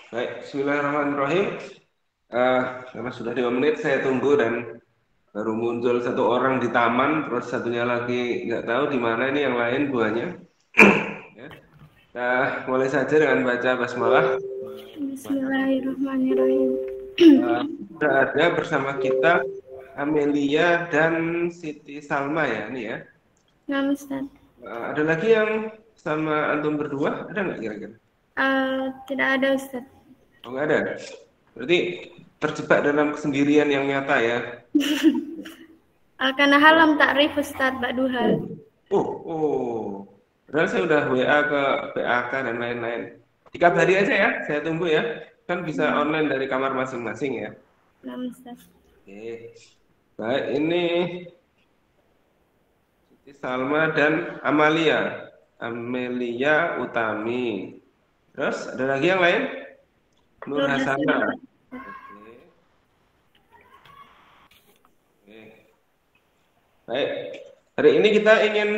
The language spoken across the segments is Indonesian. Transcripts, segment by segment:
Baik, Bismillahirrahmanirrahim. Karena sudah 5 menit saya tunggu dan baru muncul satu orang di taman, terus satunya lagi nggak tahu di mana ini yang lain buahnya. Ya. Mulai saja dengan baca basmalah. Bismillahirrahmanirrahim. Sudah ada bersama kita Amelia dan Siti Salma ya, ini ya. Nah, Ustaz. Ada lagi yang sama antum berdua, ada nggak kira-kira? Tidak ada, Ustaz. Oh, nggak ada. Berarti terjebak dalam kesendirian yang nyata ya. Karena halam takrif Ustaz Ba'duha. Oh. Padahal saya udah WA ke PAK dan lain-lain. Dikabari aja ya, saya tunggu ya. Kan bisa online dari kamar masing-masing ya. Nah, Ustaz. Oke. Baik, ini Siti Salma dan Amalia. Amelia Utami. Terus ada lagi yang lain? Nur Nur Hasana. Hasanah. Oke. Oke. Baik. Hari ini kita ingin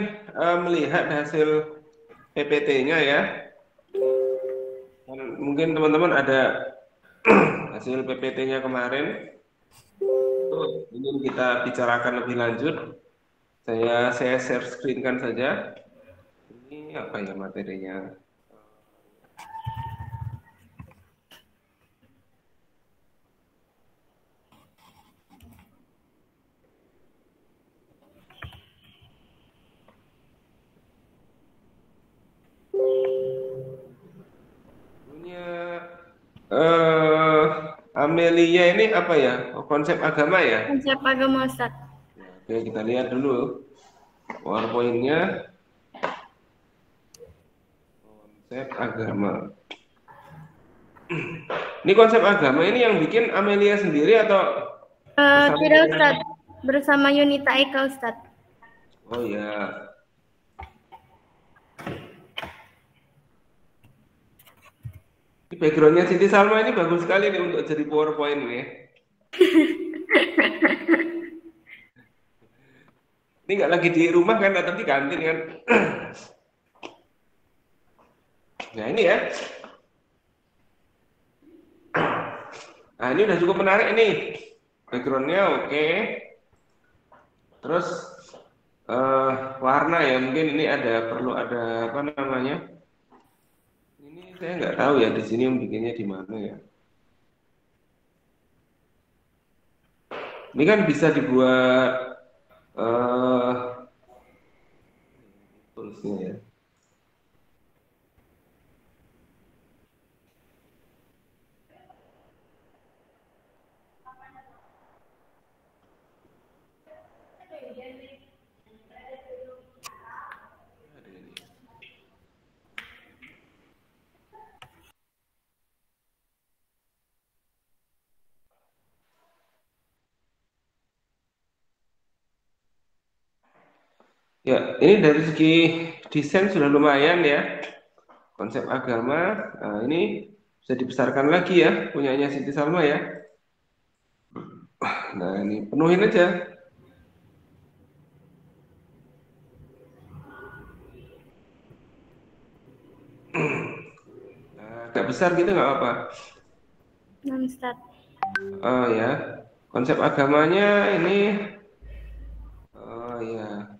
melihat hasil PPT-nya ya. Dan mungkin teman-teman ada hasil PPT-nya kemarin. Itu ingin kita bicarakan lebih lanjut. Saya share screen-kan saja. Ini apa ya materinya? Punya Amelia ini apa ya? Oh, konsep agama ya? Konsep agama Ustaz. Oke, kita lihat dulu PowerPoint-nya. Konsep agama. Ini konsep agama ini yang bikin Amelia sendiri atau bersama Tidak Ustaz. Bersama Yunita Eka Ustaz. Oh ya. Ini backgroundnya Siti Salma ini bagus sekali nih untuk jadi PowerPoint nih. Ini nggak lagi di rumah kan, atau di kantin kan. Nah ini ya. Nah ini udah cukup menarik ini. Backgroundnya oke. Terus warna ya, mungkin ini perlu ada apa namanya. Ini saya nggak tahu ya di sini yang bikinnya di mana ya. Ini kan bisa dibuat tulisnya ya. Ada ini. Ya, ini dari segi desain sudah lumayan ya. Konsep agama, nah ini bisa dibesarkan lagi ya, punyanya Siti Salma ya. Nah ini penuhin aja. Nah, agak besar gitu nggak apa-apa. Nah, Ustaz. Oh ya, konsep agamanya ini, oh ya,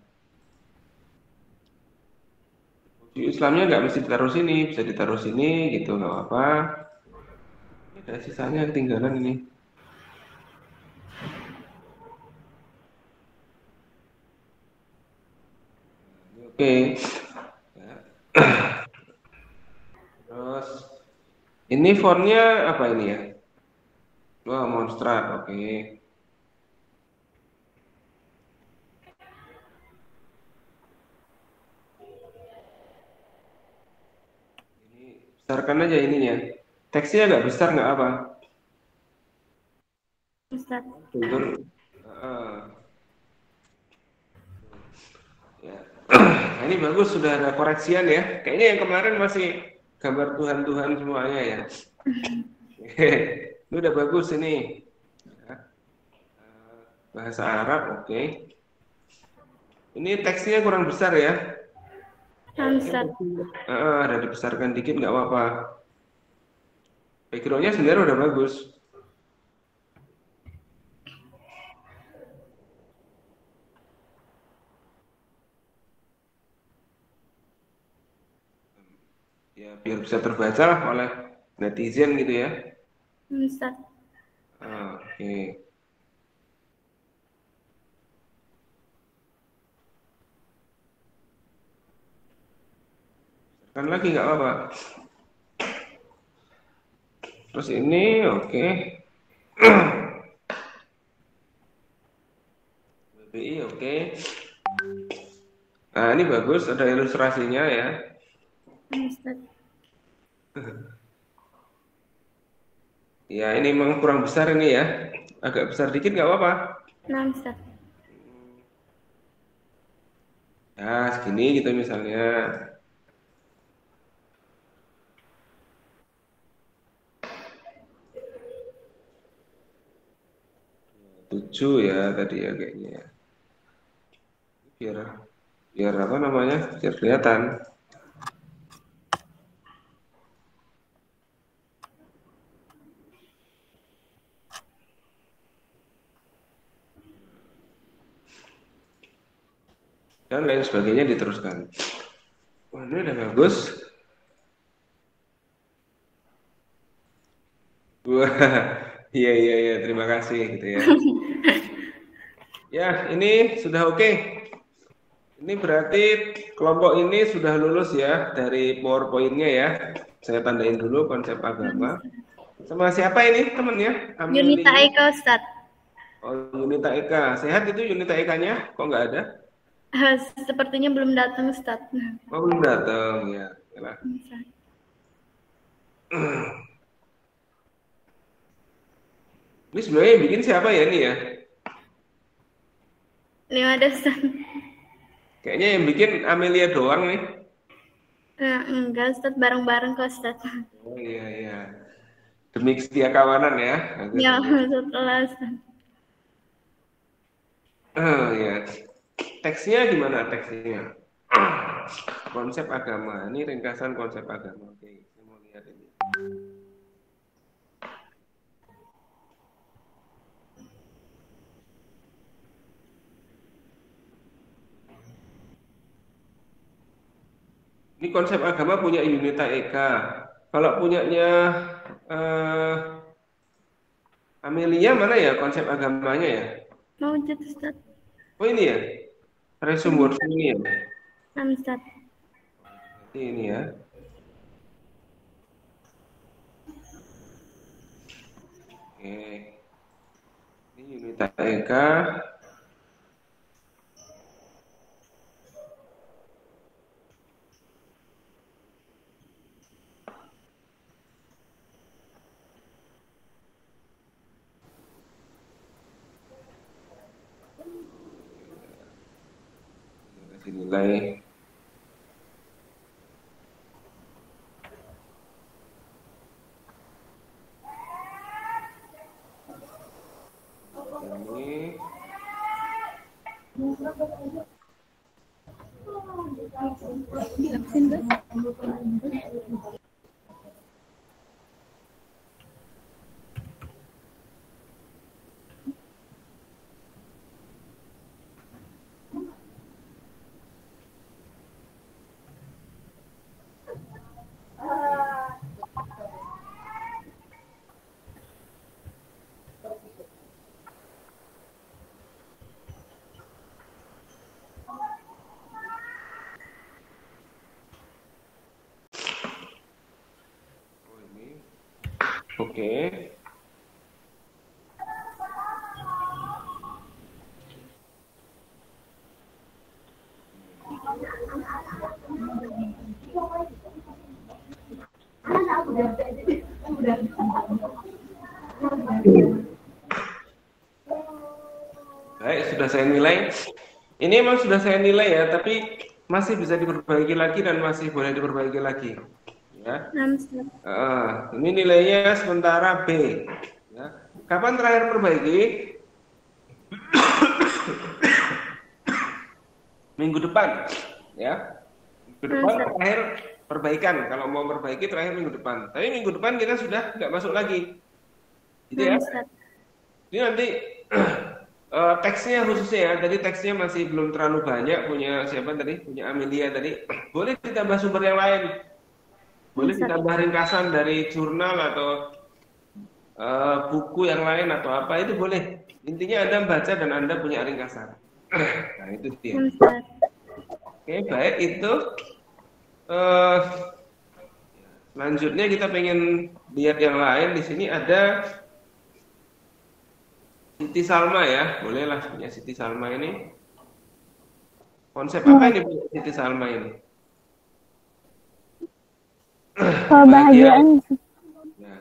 di Islamnya nggak mesti ditaruh sini, bisa ditaruh sini gitu nggak apa-apa. Ini ada sisanya ketinggalan ini. Oke, terus ini fontnya apa ini ya? Wah, Monstrat, oke. Ini besarkan aja ininya. Teksnya agak besar nggak apa? Ustaz. Betul. Ya. Nah, ini bagus sudah ada koreksian ya. Kayaknya yang kemarin masih gambar Tuhan-Tuhan semuanya ya. Ini udah bagus ini. Ya. Bahasa Arab, oke. Ini teksnya kurang besar ya. Nah, Ustaz. Ada dibesarkan dikit nggak apa-apa. Backgroundnya sebenarnya udah bagus. Ya, biar bisa terbaca lah oleh netizen gitu ya. Ustaz. Oke. Kan lagi nggak apa-apa. Terus ini oke. BBI oke. Nah, ini bagus, ada ilustrasinya ya. Ustaz. Ya, ini memang kurang besar ini ya. Agak besar dikit nggak apa-apa. Nah, Ustaz. Ya, segini gitu misalnya. 7 ya tadi ya kayaknya ya. Biar biar apa namanya? Biar kelihatan. Dan lain sebagainya diteruskan. Wah, ini udah bagus. Wah, iya, terima kasih gitu ya. Ya, ini sudah oke. Ini berarti kelompok ini sudah lulus ya dari PowerPoint-nya ya. Saya tandain dulu konsep agama. Sama siapa ini temennya? Yunita Eka, Ustaz. Oh, Yunita Eka. Sehat itu Yunita Eka-nya? Kok nggak ada? Sepertinya belum datang, Ustaz. Oh, belum datang ya. Yalah. Ini sebenarnya yang bikin siapa ya ini ya? 5 Ustaz. Kayaknya yang bikin Amelia doang nih. Enggak, Ustaz, bareng-bareng kok, Ustaz. Oh iya. Demi setia kawanan ya. Ya, setelah, Ustaz. Ya. Teksnya gimana teksnya? Konsep agama. Ini ringkasan konsep agama. Oke, saya mau lihat ini. Ini konsep agama punya Yunita Eka. Kalau punyanya Amelia mana ya konsep agamanya ya? Mau jatuh, Ustaz. Oh ini ya? Resume word ini ya? Ustaz. Ini ya. Oke. Ini Yunita Eka. Kasih nilai. Oke. Baik, sudah saya nilai. Ini memang sudah saya nilai ya, tapi masih bisa diperbaiki lagi dan masih boleh diperbaiki lagi. Ya. Ini nilainya sementara B. Ya. Kapan terakhir perbaiki? Minggu depan, ya. Minggu depan terakhir perbaikan. Kalau mau perbaiki terakhir minggu depan. Tapi minggu depan kita sudah nggak masuk lagi. Gitu ya. Ustaz. Ini nanti teksnya khususnya ya. Tadi teksnya masih belum terlalu banyak. Punya siapa tadi? Punya Amelia tadi. Boleh ditambah sumber yang lain. Boleh Ustaz. ditambah ringkasan dari jurnal atau buku yang lain atau apa itu boleh. Intinya Anda baca dan Anda punya ringkasan. Nah itu dia. Ustaz. Oke baik itu. eh, Selanjutnya kita pengen lihat yang lain. Di sini ada Siti Salma ya. Bolehlah punya Siti Salma ini. Konsep apa ini punya Siti Salma ini? Kebahagiaan. Ya.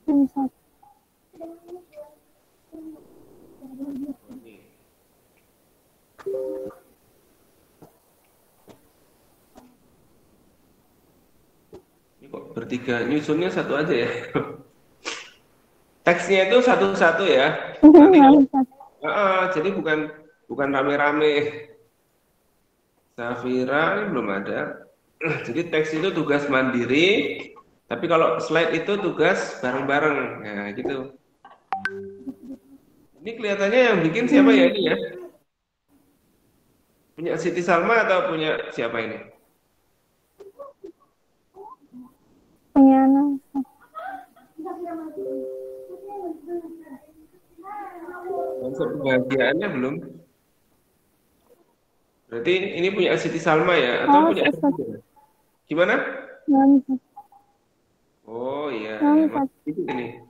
Ustaz. Ini kok bertiga, nyusunnya satu aja ya. Teksnya itu satu-satu ya. Nanti jadi bukan rame-rame. Safira ini belum ada. Jadi teks itu tugas mandiri, tapi kalau slide itu tugas bareng-bareng. Nah, gitu. Ini kelihatannya yang bikin siapa ya ini ya? Punya Siti Salma atau punya siapa ini? Punya anak. Konsep kebahagiaannya belum. Berarti ini punya Siti Salma ya? Atau punya gimana? Oh iya, ya. Ini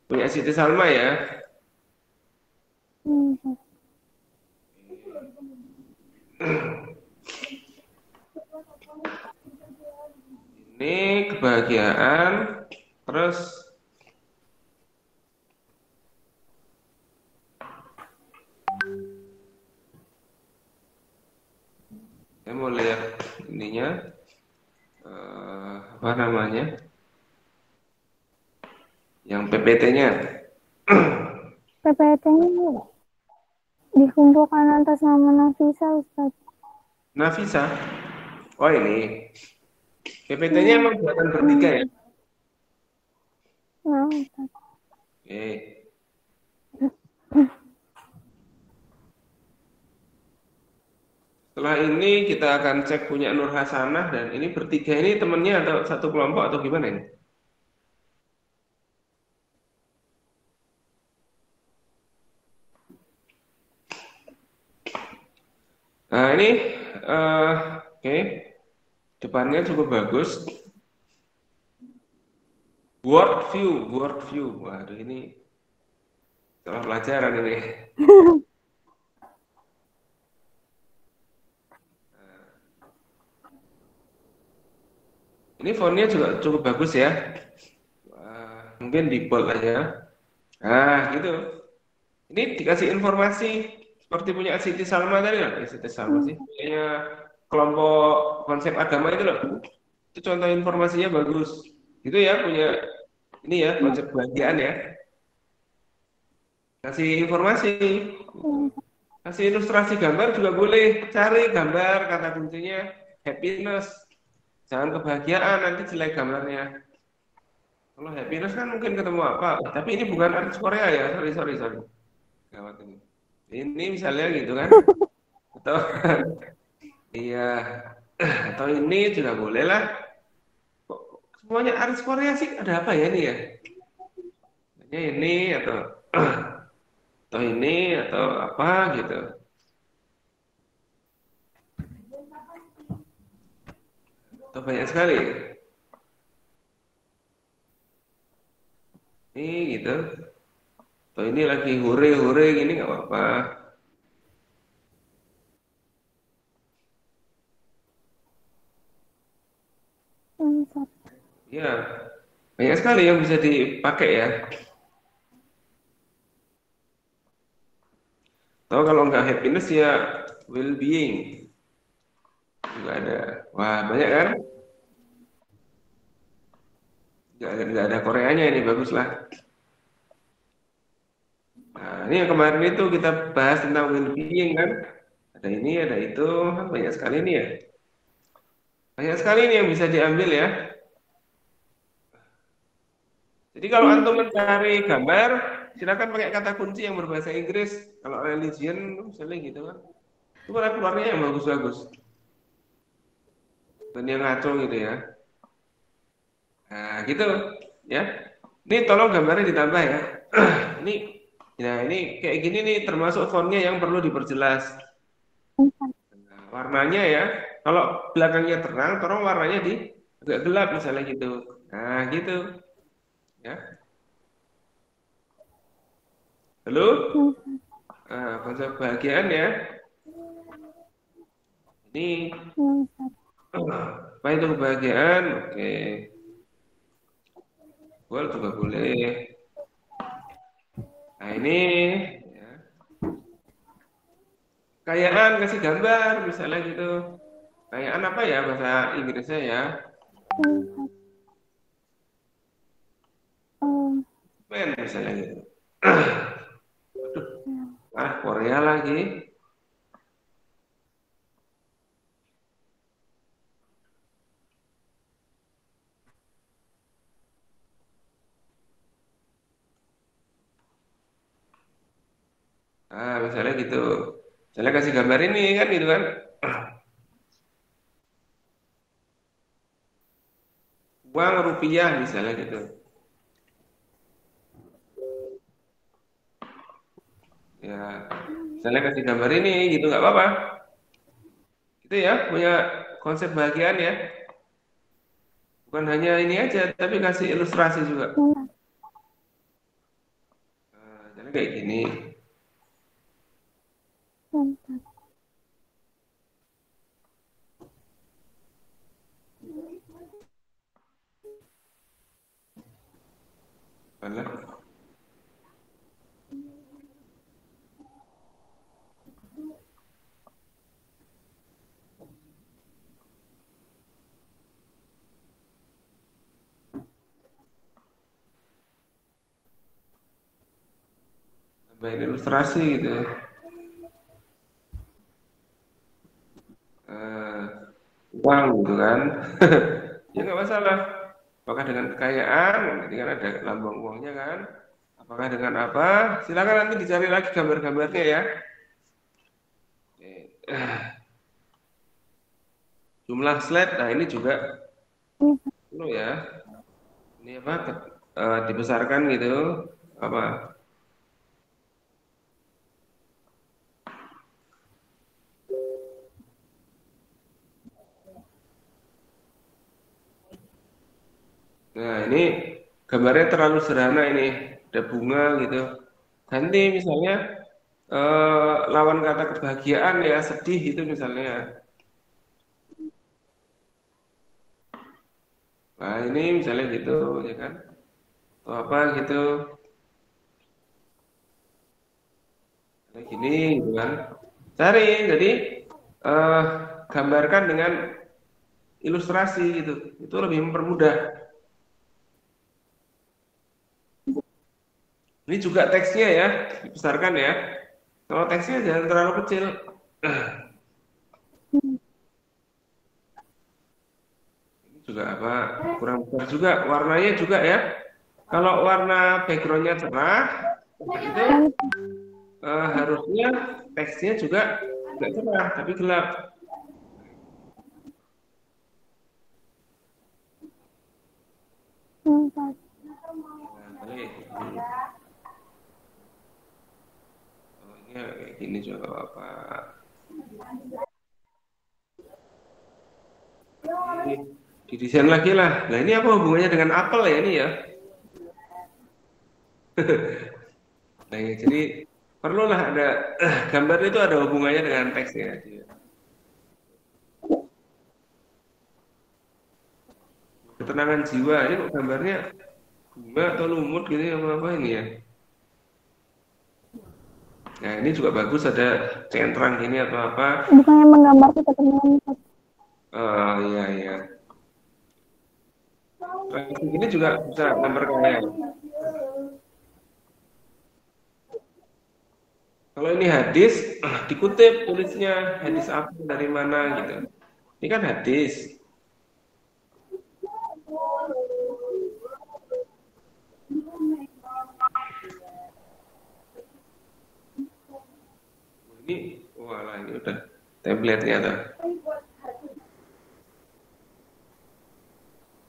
punya Siti Salma ya? Ini kebahagiaan, terus saya mau lihat ininya, apa namanya, yang PPT-nya. PPT-nya dikumpulkan atas nama Nafisa, Ustaz. Nafisa? Oh ini. PPT-nya emang buatan bertiga ya? Nah, Ustaz. Oke. Setelah ini kita akan cek punya Nur Hasanah dan ini bertiga ini temennya atau satu kelompok atau gimana ini? Nah ini oke. Depannya cukup bagus. World view. Waduh ini setelah pelajaran ini. Ini fontnya juga cukup bagus ya. Wah, mungkin di bold aja. Nah, gitu. Ini dikasih informasi seperti punya Siti Salma tadi loh. Siti Salma sih. Punya kelompok konsep agama itu loh. Itu contoh informasinya bagus. Gitu ya, punya ini ya, konsep kebahagiaan ya. Kasih informasi. Kasih ilustrasi gambar juga boleh. Cari gambar, kata kuncinya happiness. Jangan kebahagiaan, nanti jelek gambarnya. Kalau happiness kan mungkin ketemu apa. Tapi ini bukan artis Korea ya. Sorry. Gawat ini. Ini misalnya gitu kan. Atau iya. Atau ini juga boleh lah. Kok semuanya artis Korea sih? Ada apa ya ini ya? Ini atau ini atau apa gitu. Atau banyak sekali. Ini gitu. Atau ini lagi hore gini nggak apa-apa. Ya, banyak sekali yang bisa dipakai ya. Atau kalau nggak happiness ya well-being. Juga ada. Wah, banyak kan? Nggak ada Koreanya ini, bagus lah. Nah, ini yang kemarin itu kita bahas tentang well-being kan. Ada ini, ada itu, banyak sekali ini ya. Banyak sekali ini yang bisa diambil ya. Jadi kalau antum mencari gambar, silakan pakai kata kunci yang berbahasa Inggris. Kalau religion, misalnya gitu kan. Itu malah keluarnya yang bagus-bagus. Dan yang ngaco gitu ya. Nah, gitu ya. Ini tolong gambarnya ditambah ya. Ini, ya ini kayak gini nih, termasuk fontnya yang perlu diperjelas. Nah, warnanya ya, kalau belakangnya terang, tolong warnanya di agak gelap misalnya gitu. Nah, gitu ya. Halo? Nah, konsep kebahagiaan ya. Ini apa itu kebahagiaan? Oke. Gol juga boleh. Nah, ini ya. Kayaan kasih gambar misalnya gitu. Kayaan apa ya bahasa Inggrisnya ya? Men misalnya gitu. Aduh, Korea lagi. Nah, misalnya gitu. Misalnya kasih gambar ini kan gitu kan. Uang rupiah misalnya gitu. Ya, misalnya kasih gambar ini gitu nggak apa-apa. Gitu ya, punya konsep bahagian ya. Bukan hanya ini aja, tapi kasih ilustrasi juga. Nah, jadi kayak gini. Mana? Tambahin ilustrasi gitu. Eh, uang gitu kan. Ya nggak masalah. Apakah dengan kekayaan, nanti kan ada lambang uangnya kan. Apakah dengan apa? Silakan nanti dicari lagi gambar-gambarnya ya. Jumlah slide, nah ini juga perlu ya. Ini apa? Dibesarkan gitu. Apa? Nah ini gambarnya terlalu sederhana ini. Ada bunga gitu. Ganti misalnya lawan kata kebahagiaan ya, sedih itu misalnya. Nah ini misalnya gitu ya kan. Atau apa gitu. Kayak gini gitu kan. Cari, jadi eh, gambarkan dengan ilustrasi gitu. Itu lebih mempermudah. Ini juga teksnya ya, dibesarkan ya. Kalau teksnya jangan terlalu kecil. Ini juga apa? Kurang besar juga. Warnanya juga ya. Kalau warna backgroundnya cerah, itu harusnya teksnya juga nggak cerah, tapi gelap. Nah, balik. Oh, ini kayak gini juga nggak apa-apa. Ini didesain lagi lah. Nah ini apa hubungannya dengan apel ya ini ya? Nah, ya, jadi perlulah ada gambar itu ada hubungannya dengan teksnya. Ketenangan jiwa ini kok gambarnya bunga atau lumut gitu apa apa ini ya? Nah ini juga bagus ada centang gini atau apa? Bukannya menggambar kita teman. Oh iya iya. Ini juga bisa gambar kalian. Kalau ini hadis, dikutip tulisnya hadis apa dari mana gitu. Ini kan hadis. template-nya tuh.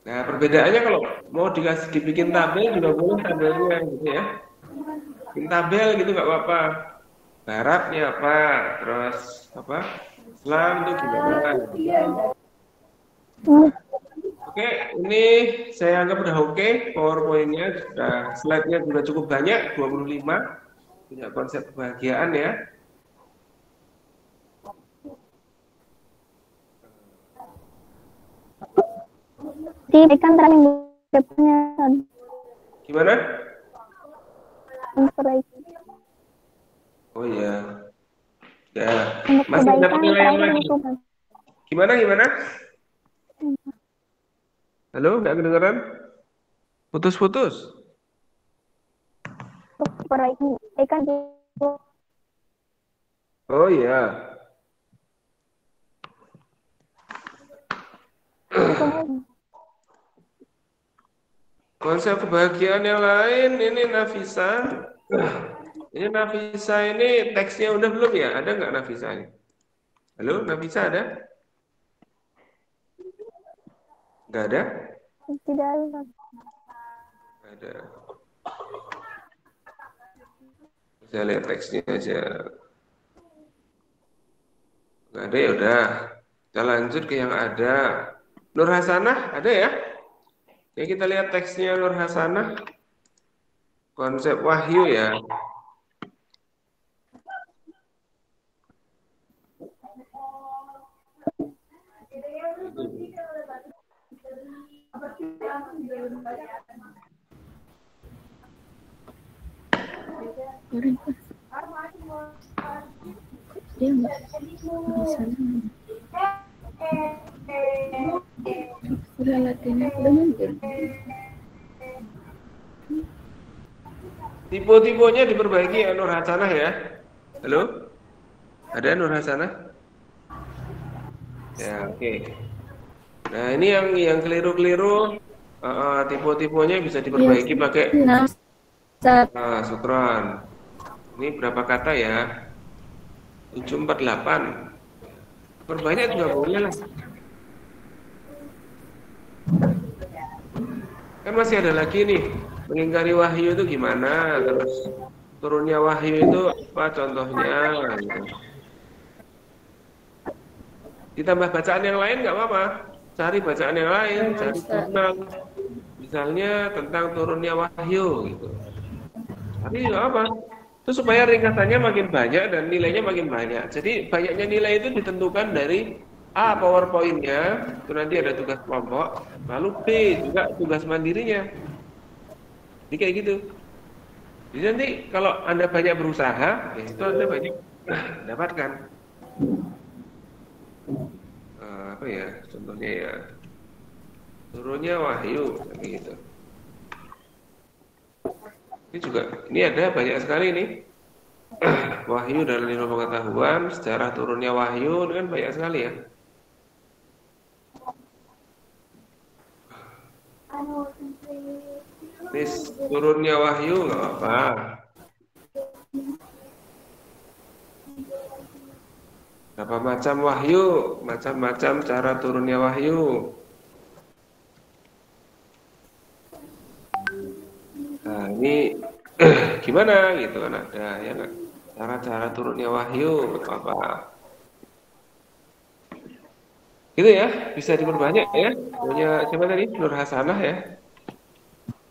Nah, perbedaannya kalau mau dibikin tabel juga boleh tabelnya gitu ya. Bikin tabel gitu nggak apa-apa. Baratnya apa, terus apa? Islam itu gimana? Oke, ini saya anggap udah oke. PowerPoint-nya sudah, slide-nya juga cukup banyak, 25. Punya konsep kebahagiaan ya. Kan minggu depannya Gimana? memperbaiki. Oh iya. Ya, Untuk masih ada perbaikan penilaian terakhir lagi. itu. Gimana? Halo, nggak kedengeran? Putus-putus. Untuk perbaikan itu. Oh iya. Konsep kebahagiaan yang lain ini Nafisa. Ini Nafisa ini teksnya udah belum ya? Ada nggak Nafisa ini? Halo, Nafisa ada? Nggak ada? Tidak ada. Ada. Saya lihat teksnya aja. Nggak ada ya udah. Kita lanjut ke yang ada. Nur Hasanah ada ya? Ya kita lihat teksnya Nur Hasanah. Konsep wahyu ya. Dia nggak bisa. Udah latihannya udah mungkin. Tipe-tipenya diperbaiki ya Nur Hasanah ya. Halo? Ada Nur Hasanah? Ya, oke. Nah, ini yang keliru-keliru. Tipe-tipenya bisa diperbaiki pakai Sukron. Ini berapa kata ya? 748. Perbanyak juga boleh lah. Kan masih ada lagi nih. Mengingkari wahyu itu gimana? Terus turunnya wahyu itu apa contohnya? Gitu. Ditambah bacaan yang lain nggak apa-apa. Cari bacaan yang lain, cari jurnal. Misalnya tentang turunnya wahyu gitu. Tapi nggak apa. Itu supaya ringkasannya makin banyak dan nilainya makin banyak. Jadi banyaknya nilai itu ditentukan dari A, PowerPoint-nya, itu nanti ada tugas kelompok, lalu B juga tugas mandirinya. Jadi kayak gitu. Jadi nanti kalau Anda banyak berusaha, ya itu Anda banyak dapatkan. Apa ya contohnya ya? Turunnya wahyu, kayak gitu. Ini juga, ini ada banyak sekali nih. Wahyu dan ilmu pengetahuan, sejarah turunnya wahyu, ini kan banyak sekali ya. Ini turunnya wahyu nggak apa-apa. Berapa macam wahyu, macam-macam cara turunnya wahyu. Nah ini gimana gitu kan ada ya nggak? Cara-cara turunnya wahyu apa? Gitu ya, bisa diperbanyak ya. Punya siapa tadi? Nur Hasanah ya.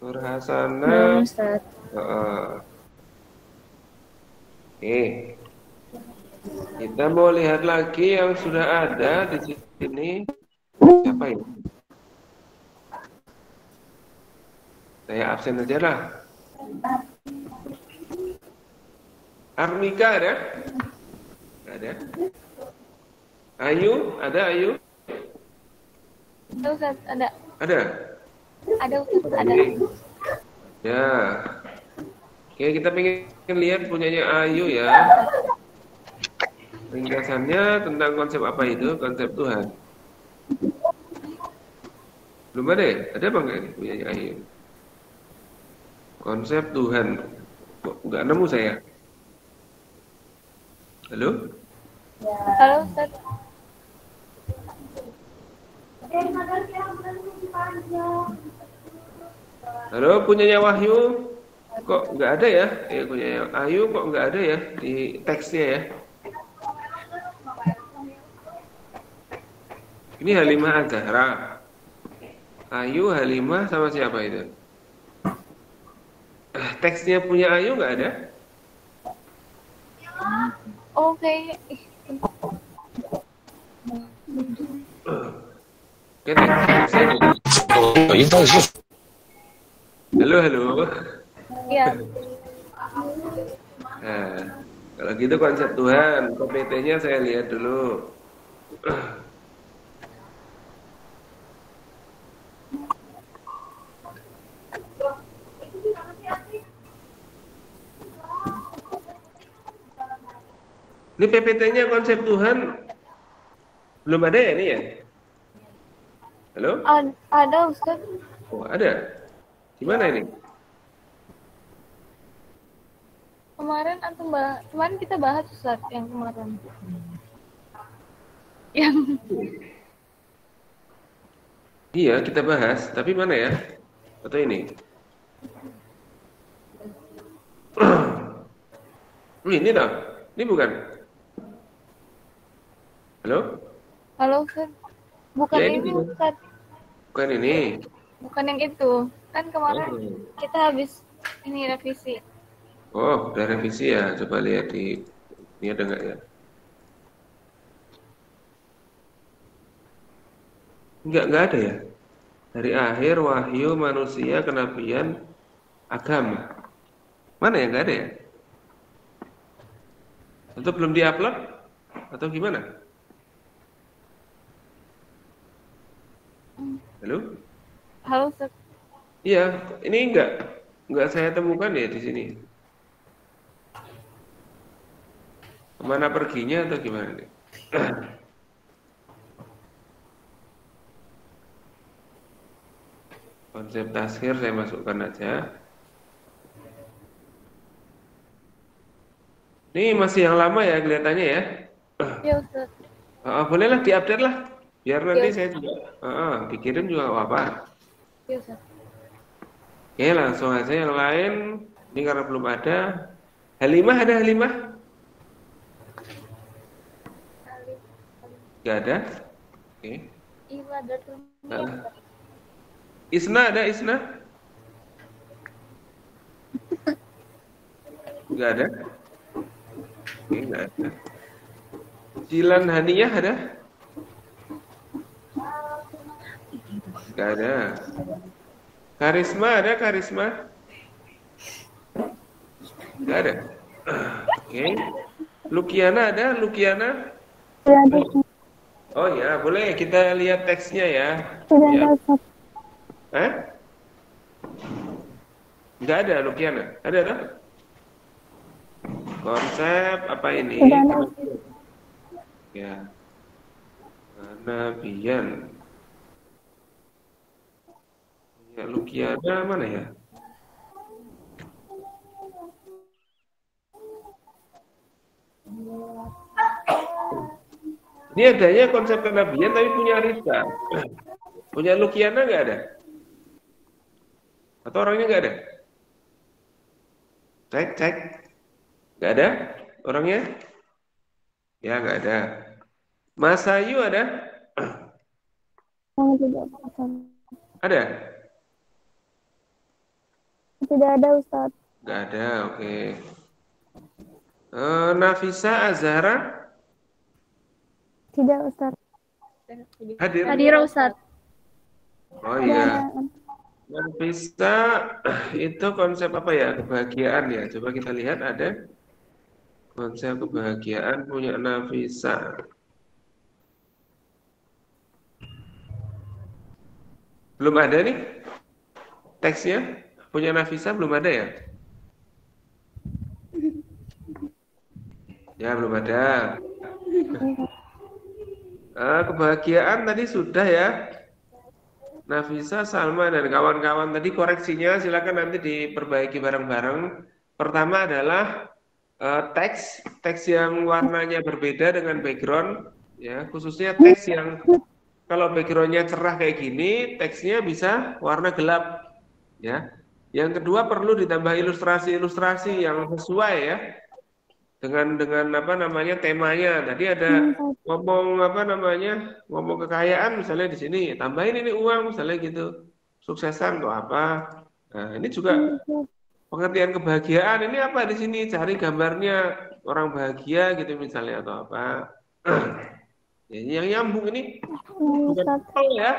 Nur Hasanah. Oke. Kita mau lihat lagi yang sudah ada di sini. Siapa ini? Saya absen aja lah. Armika ada? Ada. Ayu, ada Ayu? Ada. Ada. Ada. Ya. Oke, kita pengen lihat punyanya Ayu ya. Ringkasannya tentang konsep apa itu? Konsep Tuhan. Belum ada ya? Ada apa enggak ini punyanya Ayu? Konsep Tuhan. Kok enggak nemu saya? Halo? Halo Ustaz. Halo, punyanya Wahyu kok nggak ada ya? Punyanya Ayu kok nggak ada ya di teksnya ya? Ini Halimah Az-Zahra. Ayu, Halimah sama siapa itu? Teksnya punya Ayu nggak ada? Oke. Oke, teksnya ada. Halo, halo. Iya. Nah, kalau gitu konsep Tuhan, PPT-nya saya lihat dulu. Ini PPT-nya konsep Tuhan belum ada ya ini ya? Halo? Ada Ustaz. Oh, ada. Gimana ini? Kemarin kita bahas Ustaz yang kemarin. Yang Iya, kita bahas. Tapi mana ya? Atau ini? Ini toh? Ini bukan? Halo? Halo Ustaz. Bukan Ya, ini Ustaz. Bukan ini. Bukan yang itu. Kan kemarin kita habis ini revisi. Oh, udah revisi ya. Coba lihat di ini ada nggak ya? Nggak ada ya. Dari akhir wahyu manusia kenabian agama. Mana ya? Nggak ada ya? Atau belum diupload? Atau gimana? Halo? Halo Ustaz. Iya, ini nggak saya temukan ya di sini. Kemana perginya atau gimana nih? Konsep tashkir saya masukkan aja. Ini masih yang lama ya kelihatannya ya. Iya Ustaz. Bolehlah diupdate lah. Biar nanti Iya. saya juga dikirim juga nggak apa-apa. Iya Ustaz. Oke, langsung aja yang lain. Ini karena belum ada. Halimah ada Halimah? Nggak ada. Oke. Ibadatul Isna ada Isna? Nggak ada. Oke, nggak ada. Jilan Haniyah ada? Nggak ada. Karisma ada Karisma? Nggak ada. Oke. Lukiana ada Lukiana? Tidak ada. Oh ya, boleh kita lihat teksnya ya. Tidak Ya. ada Ustaz. Nggak ada Lukiana? Ada tak? Konsep apa ini? Tidak ada. Ya. Kenabian. Ya, Lukiana mana ya? Ini adanya konsep kenabian tapi punya Risa. Punya Lukiana nggak ada? Atau orangnya nggak ada? Cek. Nggak ada orangnya? Ya nggak ada. Mas Ayu ada? Oh, tidak ada Ustaz. Ada? Tidak ada Ustaz. Nggak ada, oke. Nafisa Azhara? Tidak Ustaz. Hadir? Hadir Ustaz. Oh Tidak iya. ada. Nafisa itu konsep apa ya? Kebahagiaan ya. Coba kita lihat ada konsep kebahagiaan punya Nafisa. Belum ada nih teksnya punya Nafisa belum ada ya? Ya belum ada. Kebahagiaan tadi sudah ya. Nafisa, Salma dan kawan-kawan tadi koreksinya silakan nanti diperbaiki bareng-bareng. Pertama adalah teks yang warnanya berbeda dengan background, ya khususnya teks yang kalau backgroundnya cerah kayak gini, teksnya bisa warna gelap, ya. Yang kedua perlu ditambah ilustrasi-ilustrasi yang sesuai ya dengan apa namanya temanya. Tadi ada ngomong apa namanya ngomong kekayaan misalnya di sini, tambahin ini uang misalnya gitu, suksesan atau apa. Nah ini juga pengertian kebahagiaan ini apa di sini cari gambarnya orang bahagia gitu misalnya atau apa. Ya, yang nyambung ini bukan Ustaz. apel ya.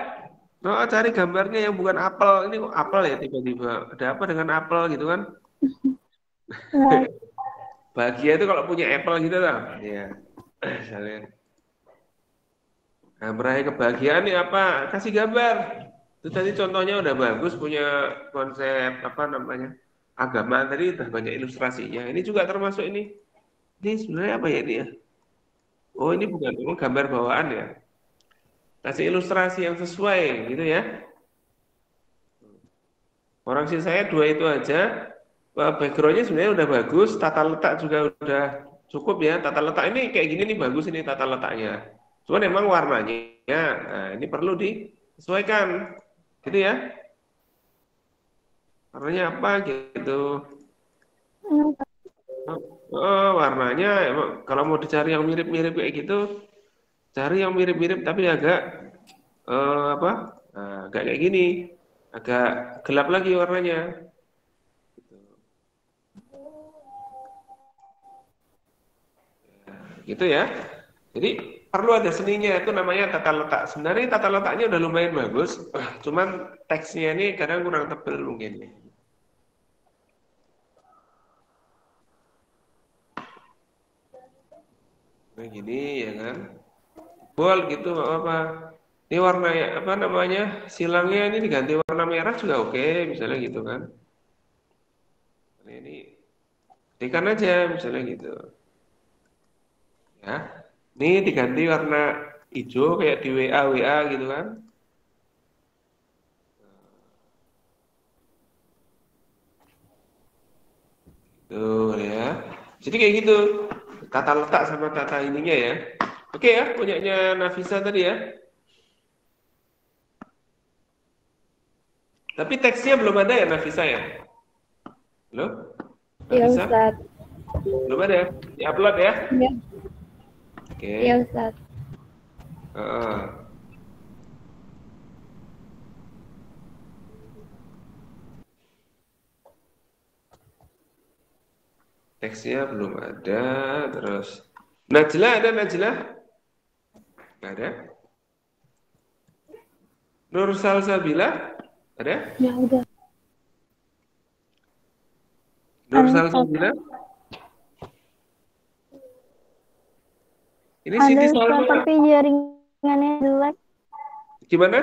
Oh, cari gambarnya yang bukan apel. Ini kok apel ya tiba-tiba. Ada apa dengan apel gitu kan? Nah, Bahagia itu kalau punya apple gitu lah. Iya. Misalnya. Nah, meraih kebahagiaan ini apa? Kasih gambar. Itu tadi contohnya udah bagus punya konsep apa namanya? Agama tadi udah banyak ilustrasinya. Ini juga termasuk ini. Ini sebenarnya apa ya ini ya? Oh, ini bukan gambar bawaan ya. Kasih ilustrasi yang sesuai gitu ya. Orang sih saya dua itu aja. Backgroundnya sebenarnya udah bagus, tata letak juga udah cukup ya. Tata letak ini kayak gini nih bagus ini tata letaknya. Cuman emang warnanya, nah ini perlu disesuaikan, gitu ya. Warnanya apa gitu. Warnanya emang kalau mau dicari yang mirip-mirip kayak gitu, cari yang mirip-mirip tapi agak apa? Nah, agak kayak gini, agak gelap lagi warnanya. Gitu ya. Jadi perlu ada seninya itu namanya tata letak. Sebenarnya tata letaknya udah lumayan bagus, cuman teksnya ini kadang kurang tebel mungkin. Nah gini ya kan, bol gitu apa? Ini warna ya apa namanya silangnya ini diganti warna merah juga oke, misalnya gitu kan. Nah, ini ikan aja misalnya gitu. Ya, ini diganti warna hijau kayak di WA gitu kan. Tuh ya. Jadi kayak gitu. Tata letak sama tata ininya ya. Oke ya, punyanya Nafisa tadi ya. Tapi teksnya belum ada ya Nafisa ya? Halo? Iya Nafisa? Ustaz. Belum ada ya? Di-upload ya? Iya. Oke. Iya Ustaz. Heeh. Teksnya belum ada. Terus Najla ada Najla? Nggak ada. Nur Salsabila? Ada? ya udah. Nur Ustaz. Salsabila? Ini Ada Siti Ustaz, Salma. tapi jaringannya jelek. Gimana?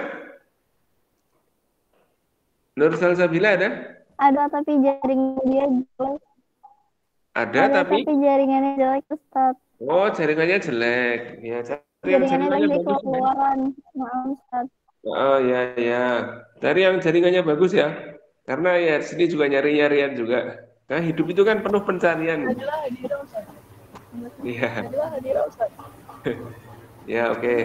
Nur Salsabila ada? Ada tapi jaringan dia jelek. Ada Ada tapi tapi jaringannya jelek Ustaz. oh jaringannya jelek. Ya cari yang Jaringannya jaringannya jelek di bagus ya. keluaran. Maaf Ustaz. Oh ya ya. Cari yang jaringannya bagus ya. Karena ya di sini juga nyari-nyarian juga. Nah hidup itu kan penuh pencarian. Iya. Ya oke.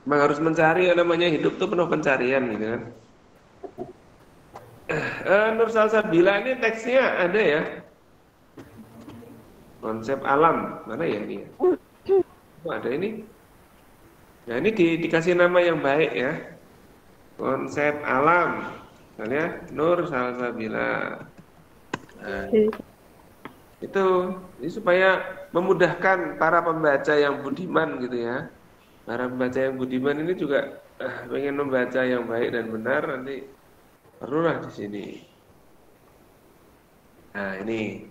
Emang harus mencari yang namanya hidup tuh penuh pencarian gitu kan. Nur Salsabila ini teksnya ada ya. Konsep alam. Mana ya ini? Oh, ada ini. Nah ini dikasih nama yang baik ya. Konsep alam. Misalnya Nur Salsabila. Nah, itu ini supaya memudahkan para pembaca yang budiman gitu ya. Para pembaca yang budiman ini juga pengen membaca yang baik dan benar nanti perlulah di sini. Nah ini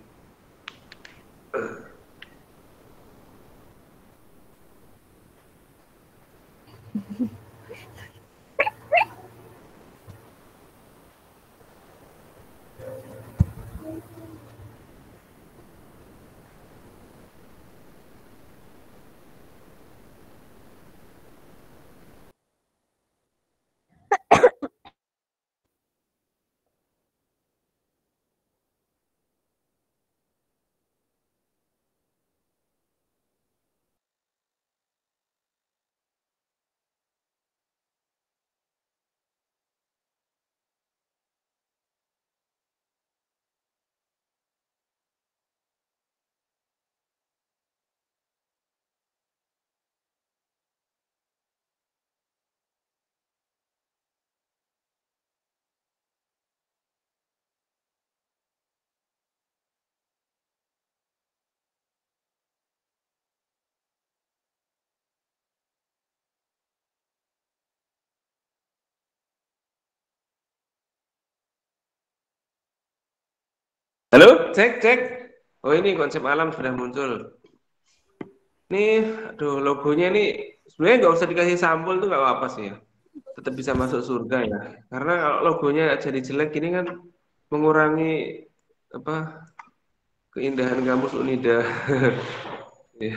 Halo, cek, cek. Oh ini konsep alam sudah muncul. Nih, aduh logonya nih sebenarnya nggak usah dikasih sampul tuh nggak apa-apa sih ya. Tetap bisa masuk surga ya. Karena kalau logonya jadi jelek ini kan mengurangi apa keindahan kamus Unida. Ya,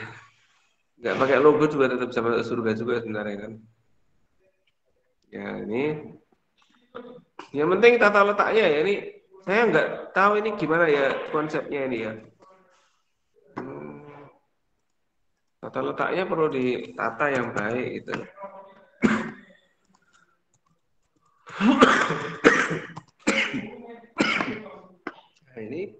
nggak pakai logo juga tetap bisa masuk surga juga sebenarnya kan. Ya ini, yang penting tata letaknya ya ini. Saya nggak tahu ini gimana ya konsepnya ini ya. Hmm, tata letaknya perlu ditata yang baik gitu. Nah ini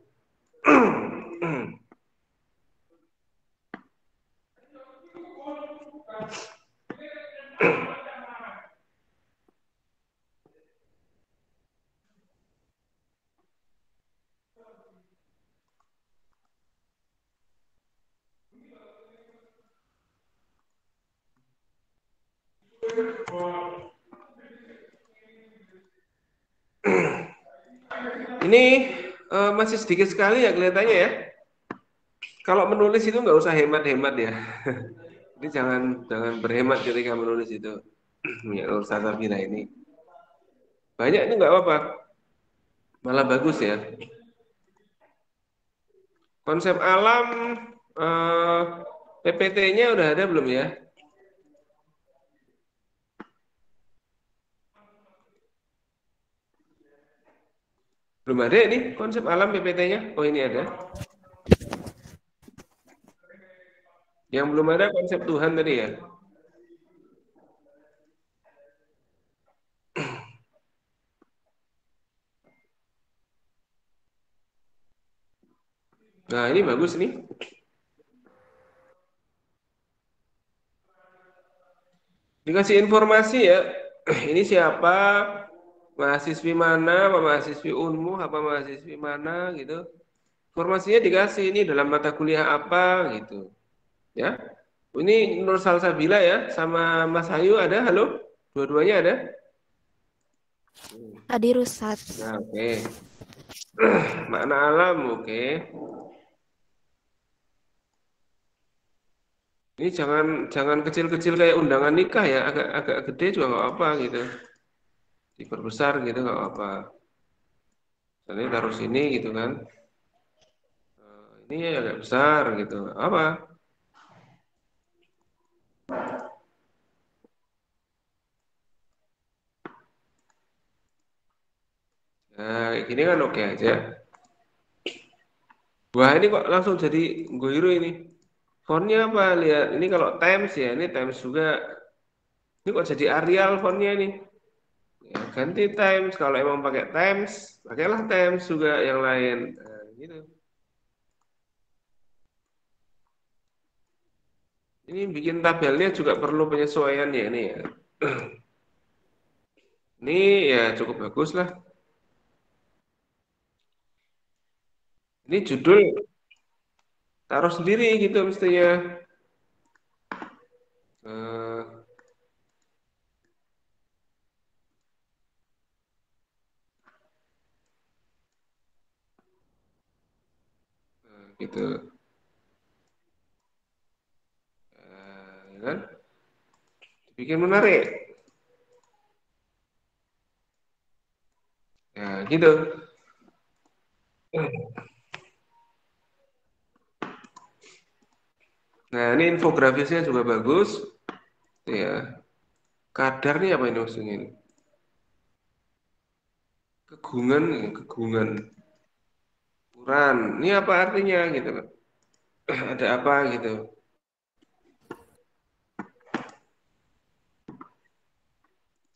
ini masih sedikit sekali ya kelihatannya ya. Kalau menulis itu nggak usah hemat-hemat ya. Jadi jangan jangan berhemat ketika menulis itu. Ya, urusan Sabina ini. Banyak itu nggak apa-apa. Malah bagus ya. Konsep alam PPT-nya udah ada belum ya? Belum ada ini konsep alam PPT-nya. Oh ini ada. Yang belum ada konsep Tuhan tadi ya. Nah ini bagus nih. Dikasih informasi ya. Ini siapa? Mahasiswi mana? Apa mahasiswi Unmu? Apa mahasiswi mana? Gitu. Informasinya dikasih ini dalam mata kuliah apa gitu. Ya. Ini Nur Salsabila ya sama Mas Ayu ada? Halo? Dua-duanya ada? Tadi rusak. Nah, oke. Makna alam, oke. Ini jangan jangan kecil-kecil kayak undangan nikah ya, agak agak gede juga nggak apa gitu. Diperbesar gitu nggak apa. Ini taruh sini gitu kan. Ini agak besar gitu. Apa? Nah, kayak gini kan oke aja. Wah, ini kok langsung jadi goiru ini. Fontnya apa? Lihat, ini kalau Times ya, ini Times juga. Ini kok jadi Arial fontnya ini. Ya, ganti Times. Kalau emang pakai Times, pakailah Times juga yang lain. Nah, gitu. Ini bikin tabelnya juga perlu penyesuaian ya ini ya. Ini ya cukup bagus lah. Ini judul taruh sendiri gitu mestinya. Eh, gitu. Ya kan? Bikin menarik. Ya gitu. Nah ini infografisnya juga bagus. Ya. Kadar nih apa ini maksudnya ini? Kegungan, kegungan. Ukuran. Ini apa artinya gitu kan? Ada apa gitu.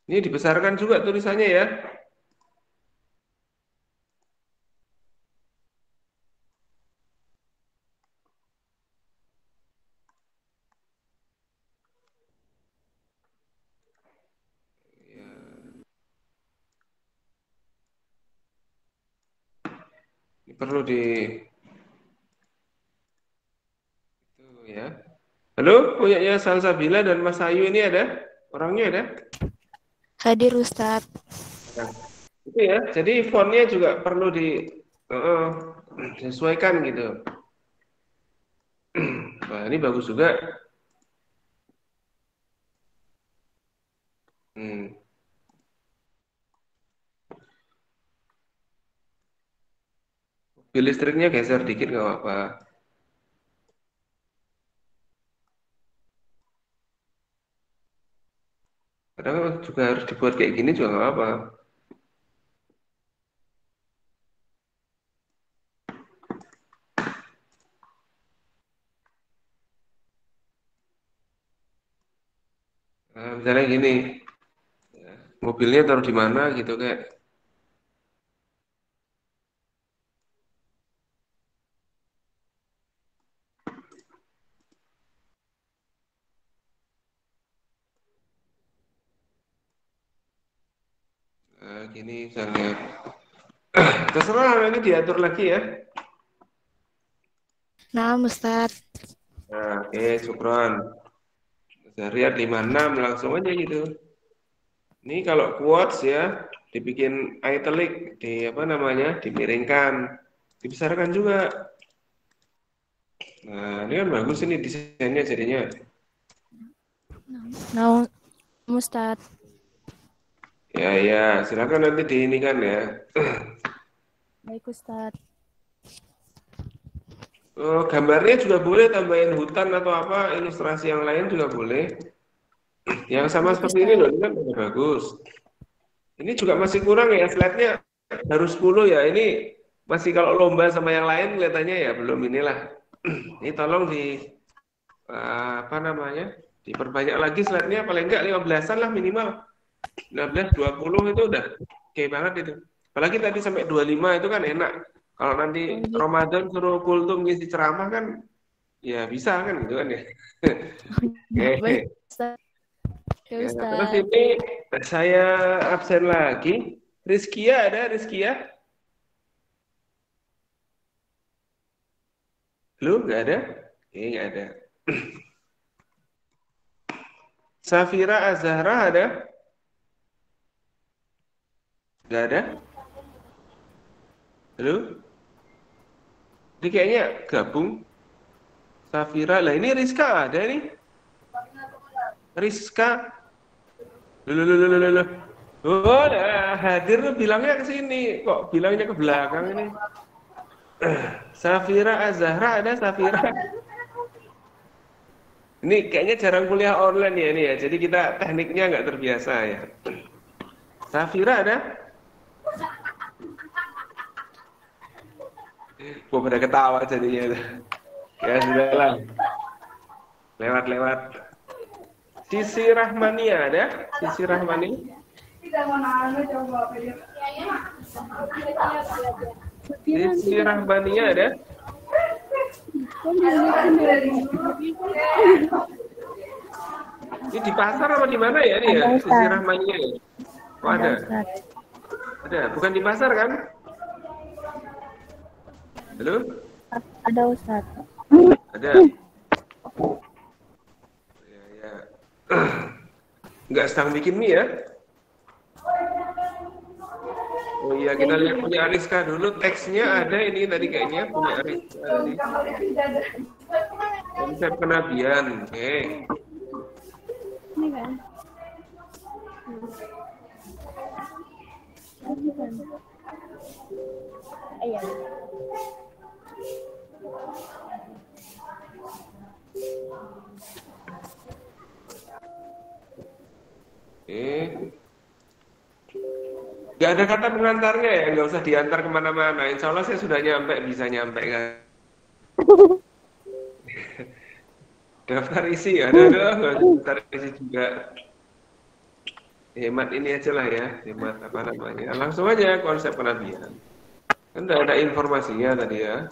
Ini dibesarkan juga tulisannya ya. Ini perlu di itu ya. Halo, punyanya Salsabila dan Mas Ayu ini ada? Orangnya ada? Hadir Ustadz. Nah, itu ya. Jadi fontnya juga perlu di Sesuaikan gitu. Nah, ini bagus juga. Hmm. Mobil listriknya geser dikit nggak apa-apa. Karena juga harus dibuat kayak gini juga nggak apa-apa. Nah, misalnya gini, mobilnya taruh di mana gitu kayak. Nah, gini misalnya. Terserah nanti diatur lagi ya. Nah, Ustaz. Nah, oke, syukron. Lihat 56 langsung aja gitu. Ini kalau quotes ya, dibikin italic, di apa namanya, dimiringkan, dibesarkan juga. Nah, ini kan bagus ini desainnya jadinya. Nah, Ustaz. Ya, ya, silakan nanti diinikan ya. Baik, Ustaz. Oh, gambarnya juga boleh tambahin hutan atau apa, ilustrasi yang lain juga boleh. Yang sama seperti ini loh, ini kan udah bagus. Ini juga masih kurang ya, slide-nya baru 10 ya. Ini masih kalau lomba sama yang lain kelihatannya ya belum inilah. Ini tolong di apa namanya? Diperbanyak lagi slide-nya paling enggak 15-an lah minimal. 15 20 itu udah oke banget itu. Apalagi tadi sampai 25 itu kan enak. Kalau nanti Ramadan suruh kultum ngisi ceramah kan ya bisa kan gitu kan ya. Oke. Ya, terus ini saya absen lagi. Rizkia ada Rizkia? Lu nggak ada? Nggak ada. Safira Azahra ada? Nggak ada? Halo? Ini kayaknya gabung. Safira, lah ini Rizka ada nih. Rizka. Loh. Oh, nah, hadir tuh bilangnya ke sini. Kok bilangnya ke belakang ini? Safira Azahra ada Safira? Ini kayaknya jarang kuliah online ya ini ya. Jadi kita tekniknya nggak terbiasa ya. Safira ada? Gue pada ketawa jadinya. Ya sudahlah. Lewat. Sisi Rahmania ada? Sisi Rahmani? Sisi Rahmania ada? Ini di pasar apa di mana ya ini ya? Sisi Rahmania ya? Oh ada? Ada? Bukan di pasar kan? Halo? Ada Ustaz. Ada? Ya. Nggak sedang bikin mie ya? Oh iya, kita lihat punya Ariska dulu. Teksnya ada ini tadi kayaknya punya Ariska tadi. Konsep kenabian. Oke. Ini kan. Iya. Nggak ada kata pengantarnya ya, nggak usah diantar kemana-mana. Insya Allah saya sudah bisa nyampe kan. Daftar isi, ada daftar isi juga. Hemat ini aja lah ya, hemat apa namanya. Langsung aja konsep penabian. Kan udah ada informasinya tadi ya.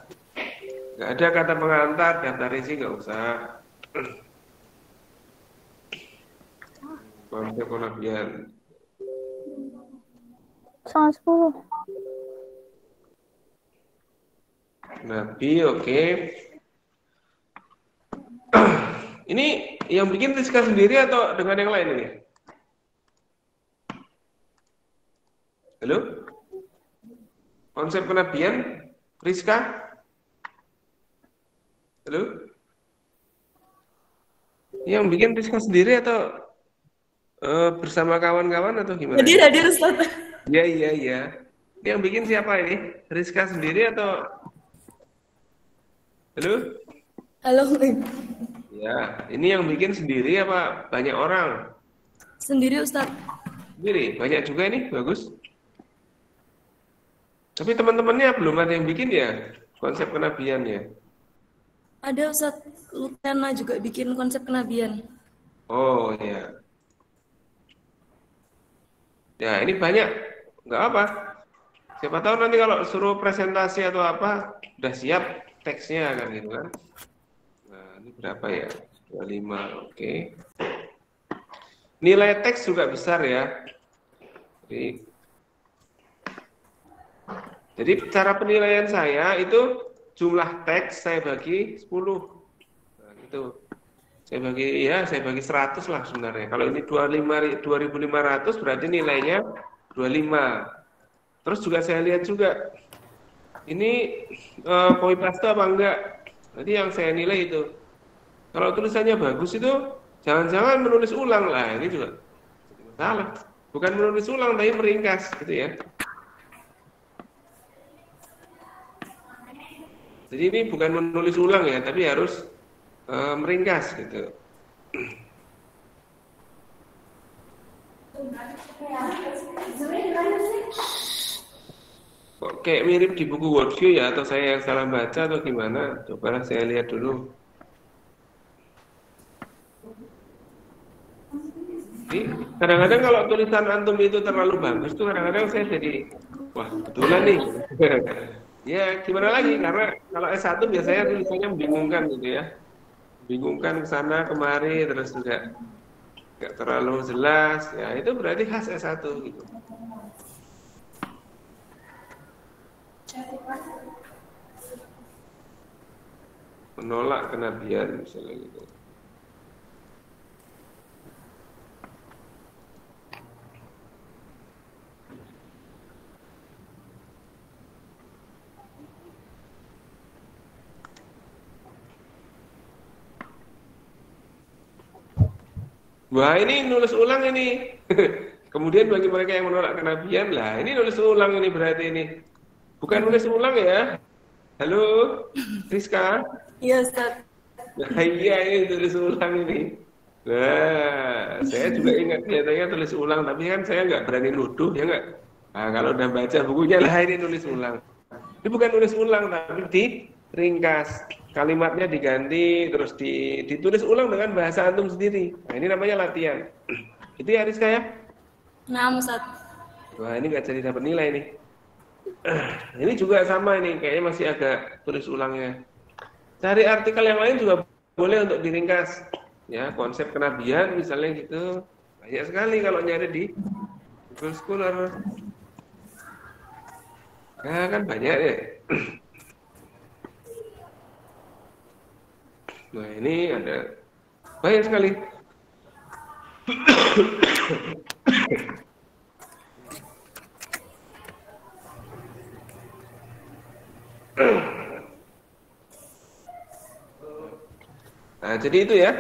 Nggak ada kata pengantar, daftar isi nggak usah. Konsep penabian. 10. Nabi, oke. Ini yang bikin Rizka sendiri atau dengan yang lain ini? Halo? Konsep kenabian Rizka? Halo? Yang bikin Rizka sendiri atau bersama kawan-kawan atau gimana? Hadir Ustaz. Iya. Ini yang bikin siapa ini? Rizka sendiri atau? Halo? Halo. Ya, ini yang bikin sendiri apa banyak orang? Sendiri Ustaz. Sendiri, banyak juga ini, bagus. Tapi teman-temannya belum ada yang bikin ya konsep kenabian ya? Ada Ustaz Lutena juga bikin konsep kenabian. Oh ya. Ya ini banyak, nggak apa. Siapa tahu nanti kalau suruh presentasi atau apa, udah siap teksnya kan gitu kan. Nah ini berapa ya? 25, oke. Nilai teks juga besar ya. Jadi cara penilaian saya itu jumlah teks saya bagi 10. Nah, gitu. Saya bagi 100 lah sebenarnya. Kalau ini 25.500 berarti nilainya 25. Terus juga saya lihat juga ini copy paste apa enggak. Nanti yang saya nilai itu. Kalau tulisannya bagus itu jangan-jangan menulis ulang lah, ini juga salah. Bukan menulis ulang tapi meringkas gitu ya. Jadi ini bukan menulis ulang ya, tapi harus meringkas gitu. Kok kayak mirip di buku Worldview ya, atau saya yang salah baca atau gimana? Coba saya lihat dulu. Kadang-kadang kalau tulisan antum itu terlalu bagus tuh kadang-kadang saya jadi wah kebetulan nih. Ya gimana lagi, karena kalau S1 biasanya tulisannya membingungkan gitu ya. Bingungkan ke sana kemari, terus juga nggak terlalu jelas. Ya itu berarti khas S1 gitu. Menolak kenabian misalnya gitu. Wah ini nulis ulang ini. Kemudian bagi mereka yang menolak kenabian lah, ini nulis ulang ini berarti ini. Bukan nulis ulang ya. Halo, Rizka. Iya Ustaz. Nah, iya ini tulis ulang ini. Nah, saya juga ingat katanya tulis ulang, tapi kan saya nggak berani nuduh ya nggak. Nah, kalau udah baca bukunya lah ini nulis ulang. Ini bukan nulis ulang, tapi diringkas. Kalimatnya diganti, terus ditulis ulang dengan bahasa antum sendiri. Nah, ini namanya latihan. Itu ya Rizka ya? Nah Ustaz. Wah, ini nggak jadi dapat nilai nih. Ini juga sama ini, kayaknya masih agak tulis ulangnya. Cari artikel yang lain juga boleh untuk diringkas. Ya, konsep kenabian misalnya gitu. Banyak sekali kalau nyari di Google Scholar. Nah, kan banyak deh. Nah, ini ada banyak sekali. Nah, jadi itu ya.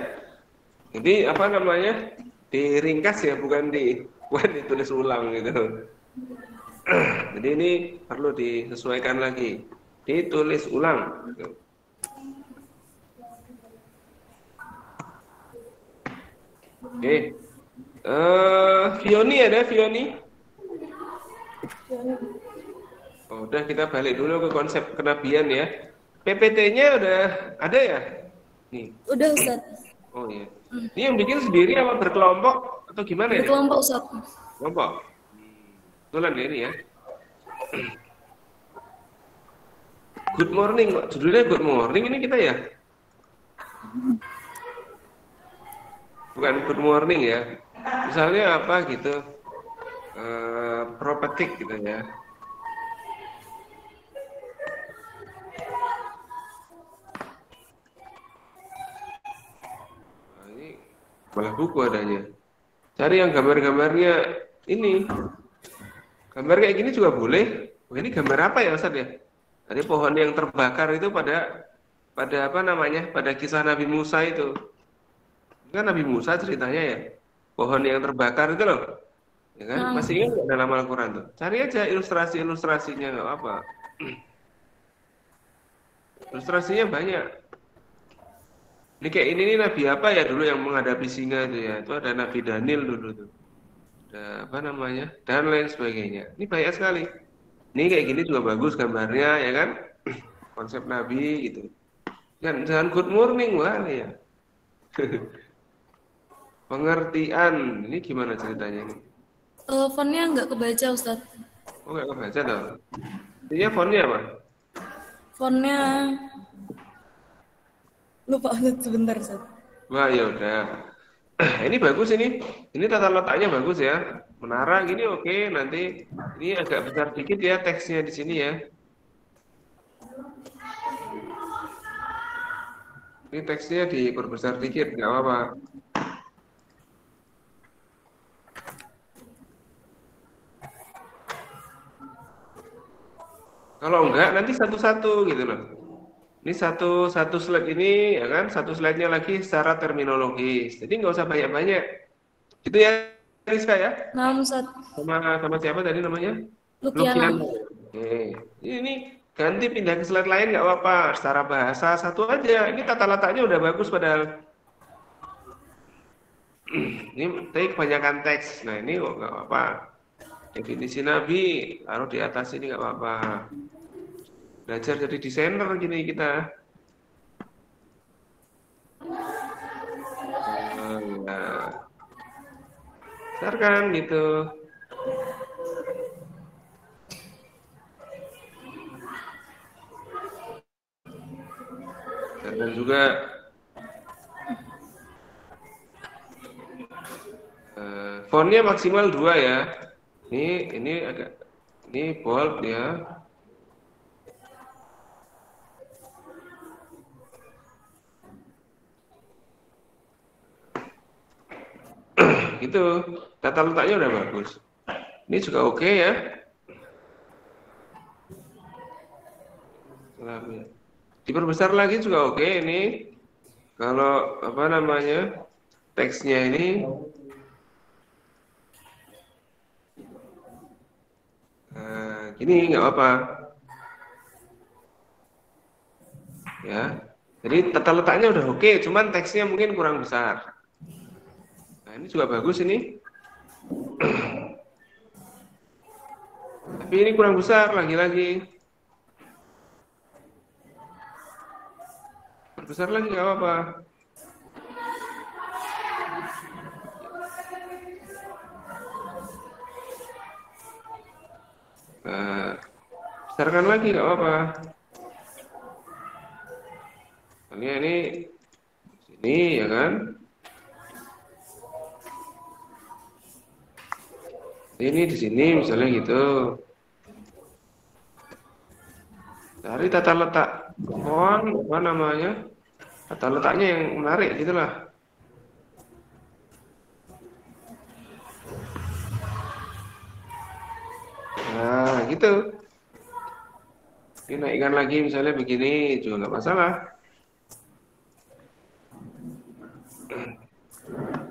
Jadi apa namanya? Diringkas ya, bukan ditulis ulang gitu. Jadi ini perlu disesuaikan lagi. Ditulis ulang gitu. Oke. Fioni ada Fioni? Oh, udah kita balik dulu ke konsep kenabian ya. PPT-nya udah ada ya? Nih. Udah Ustaz. Oh iya. Ini yang bikin sendiri apa berkelompok atau gimana ya? Berkelompok Ustaz. Kelompok. Betulan ya ini ya. Good morning, Pak. Judulnya Good morning ini kita ya? Bukan good morning ya. Misalnya apa gitu. Propetik gitu ya. Malah buku adanya. Cari yang gambar-gambarnya ini. Gambar kayak gini juga boleh. Wah, ini gambar apa ya Ustaz ya? Jadi pohon yang terbakar itu pada apa namanya? Pada kisah Nabi Musa itu. Kan Nabi Musa ceritanya ya. Pohon yang terbakar itu loh. Ya kan? Nah, Masih ingat nggak dalam Al-Qur'an tuh? Cari aja ilustrasi-ilustrasinya nggak apa. Ilustrasinya banyak. Ini kayak ini nih nabi apa ya dulu yang menghadapi singa itu ya. Itu ada Nabi Daniel dulu tuh. Ada apa namanya? Dan lain sebagainya. Ini banyak sekali. Ini kayak gini juga bagus gambarnya ya kan? Konsep nabi gitu. Jangan good morning wah ya. Pengertian. Ini gimana ceritanya ini? fontnya nggak kebaca Ustaz. Oh nggak kebaca dong. Intinya fontnya apa? Fontnya lupa Ustaz sebentar Ustaz. Wah ya udah. Ini bagus ini. Ini tata letaknya bagus ya. Menara gini oke. Nanti ini agak besar dikit ya teksnya di sini ya. Ini teksnya diperbesar dikit nggak apa-apa. Kalau enggak nanti satu-satu gitu loh. Ini satu slide ini ya kan, satu slide-nya lagi secara terminologis. Jadi nggak usah banyak-banyak. Itu ya Rizka ya. Nah, Ustaz. Sama siapa tadi namanya? Lukiana. Oke. Ini ganti pindah ke slide lain nggak apa-apa. Secara bahasa satu aja. Ini tata letaknya udah bagus padahal. Ini tadi kebanyakan teks. Nah ini kok nggak apa-apa. Definisi Nabi taruh di atas ini nggak apa-apa. Belajar jadi desainer gini kita. Ya. Besar kan gitu. Dan juga fontnya maksimal 2 ya. Ini agak ini bold ya. Gitu. Tata letaknya udah bagus. Ini juga oke ya. Diperbesar lagi juga oke ini. Kalau apa namanya? Teksnya ini gini nggak apa-apa. Ya. Jadi tata letaknya udah oke, cuman teksnya mungkin kurang besar. Nah, ini juga bagus ini. Tapi ini kurang besar lagi-lagi. Besar lagi nggak apa-apa. Besarkan lagi nggak apa-apa. Ini sini ya kan. Ini di sini misalnya gitu. Cari tata letak font apa namanya? Tata letaknya yang menarik gitulah. Nah, gitu. Dinaikkan lagi misalnya begini juga nggak masalah.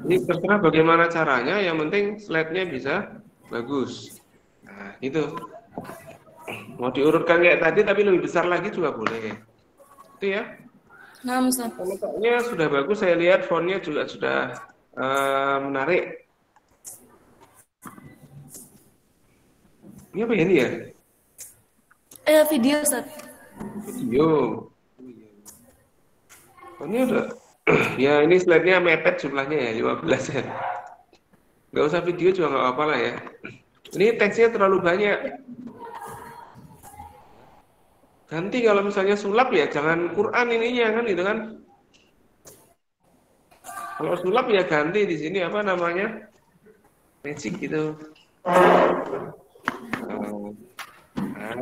Ini terserah bagaimana caranya, yang penting slide-nya bisa bagus. Nah, gitu. Mau diurutkan kayak tadi tapi lebih besar lagi juga boleh. Itu ya. Nah, Ustaz. Letaknya sudah bagus, saya lihat fontnya juga sudah menarik. Ini apa ya ini ya? Video Ustaz. Video. Ini udah. Ya ini slide-nya mepet jumlahnya ya, 15 ya. Nggak usah video juga nggak apa-apa lah ya. Ini teksnya terlalu banyak. Ganti kalau misalnya sulap ya, jangan Quran ininya kan gitu kan. Kalau sulap ya ganti di sini apa namanya? Magic gitu.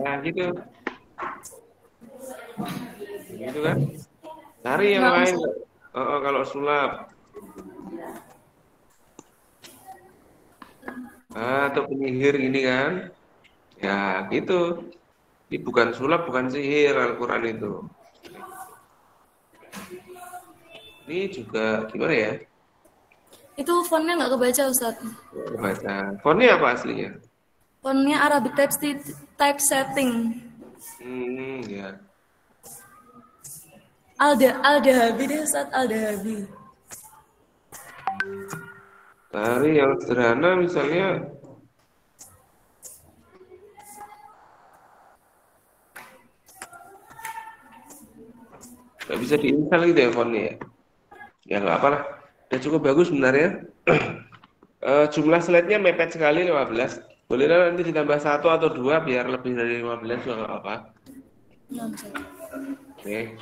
Nah gitu. Gitu kan. Cari yang lain. Kalau sulap. Atau penyihir gini kan. Ya gitu. Ini bukan sulap, bukan sihir Al-Quran itu. Ini juga gimana ya? Itu fontnya nggak kebaca, Ustaz. Baca. Fontnya apa aslinya? Fontnya Arabic typesetting. Ya. Al-Dahabi deh, Ustaz. Al-Dahabi. Dari yang sederhana misalnya nggak bisa diinstal gitu ya fontnya ya? Ya nggak apalah. Udah cukup bagus sebenarnya. Jumlah slide-nya mepet sekali 15. Boleh nanti ditambah 1 atau 2 biar lebih dari 15 juga nggak apa. Oke.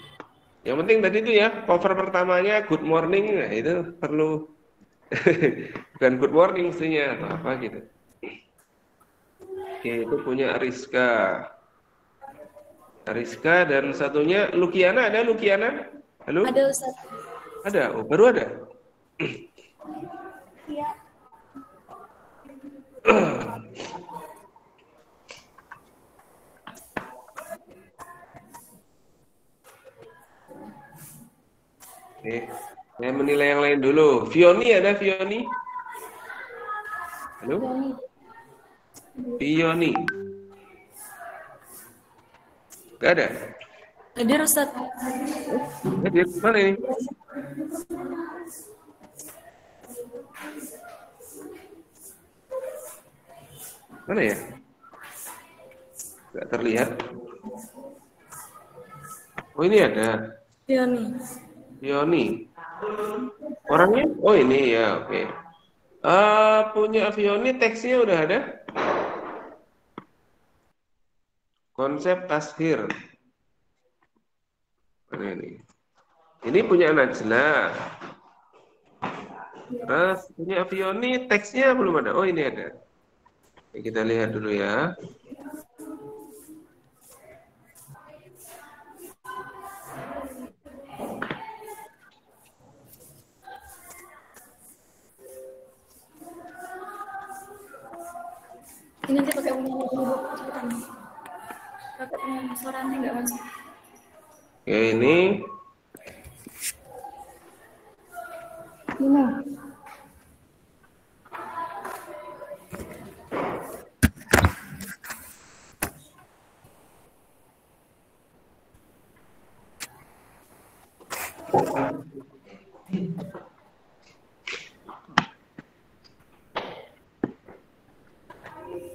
Yang penting tadi itu ya, cover pertamanya good morning, nah itu perlu bukan good morning mestinya atau apa gitu. Oke, itu punya Rizka dan satunya Lukiana, ada Lukiana? Halo? Ada, Ustaz. Ada, oh baru ada. Iya. Oke, saya menilai yang lain dulu. Vioni ada Vioni? Halo? Vioni. Gak ada? Hadir, Ustaz. Dia mana ini? Mana ya? Gak terlihat. Oh ini ada. Vioni. Orangnya? Oh ini ya, oke. Punya Vioni teksnya udah ada. Konsep tashir. Mana ini? Ini punya Najla. Terus punya Vioni teksnya belum ada. Oh ini ada. Oke, kita lihat dulu ya. Ini nanti pakai punya ibu, cepetan. Pakai punya suara nanti nggak masuk. Oke, ini.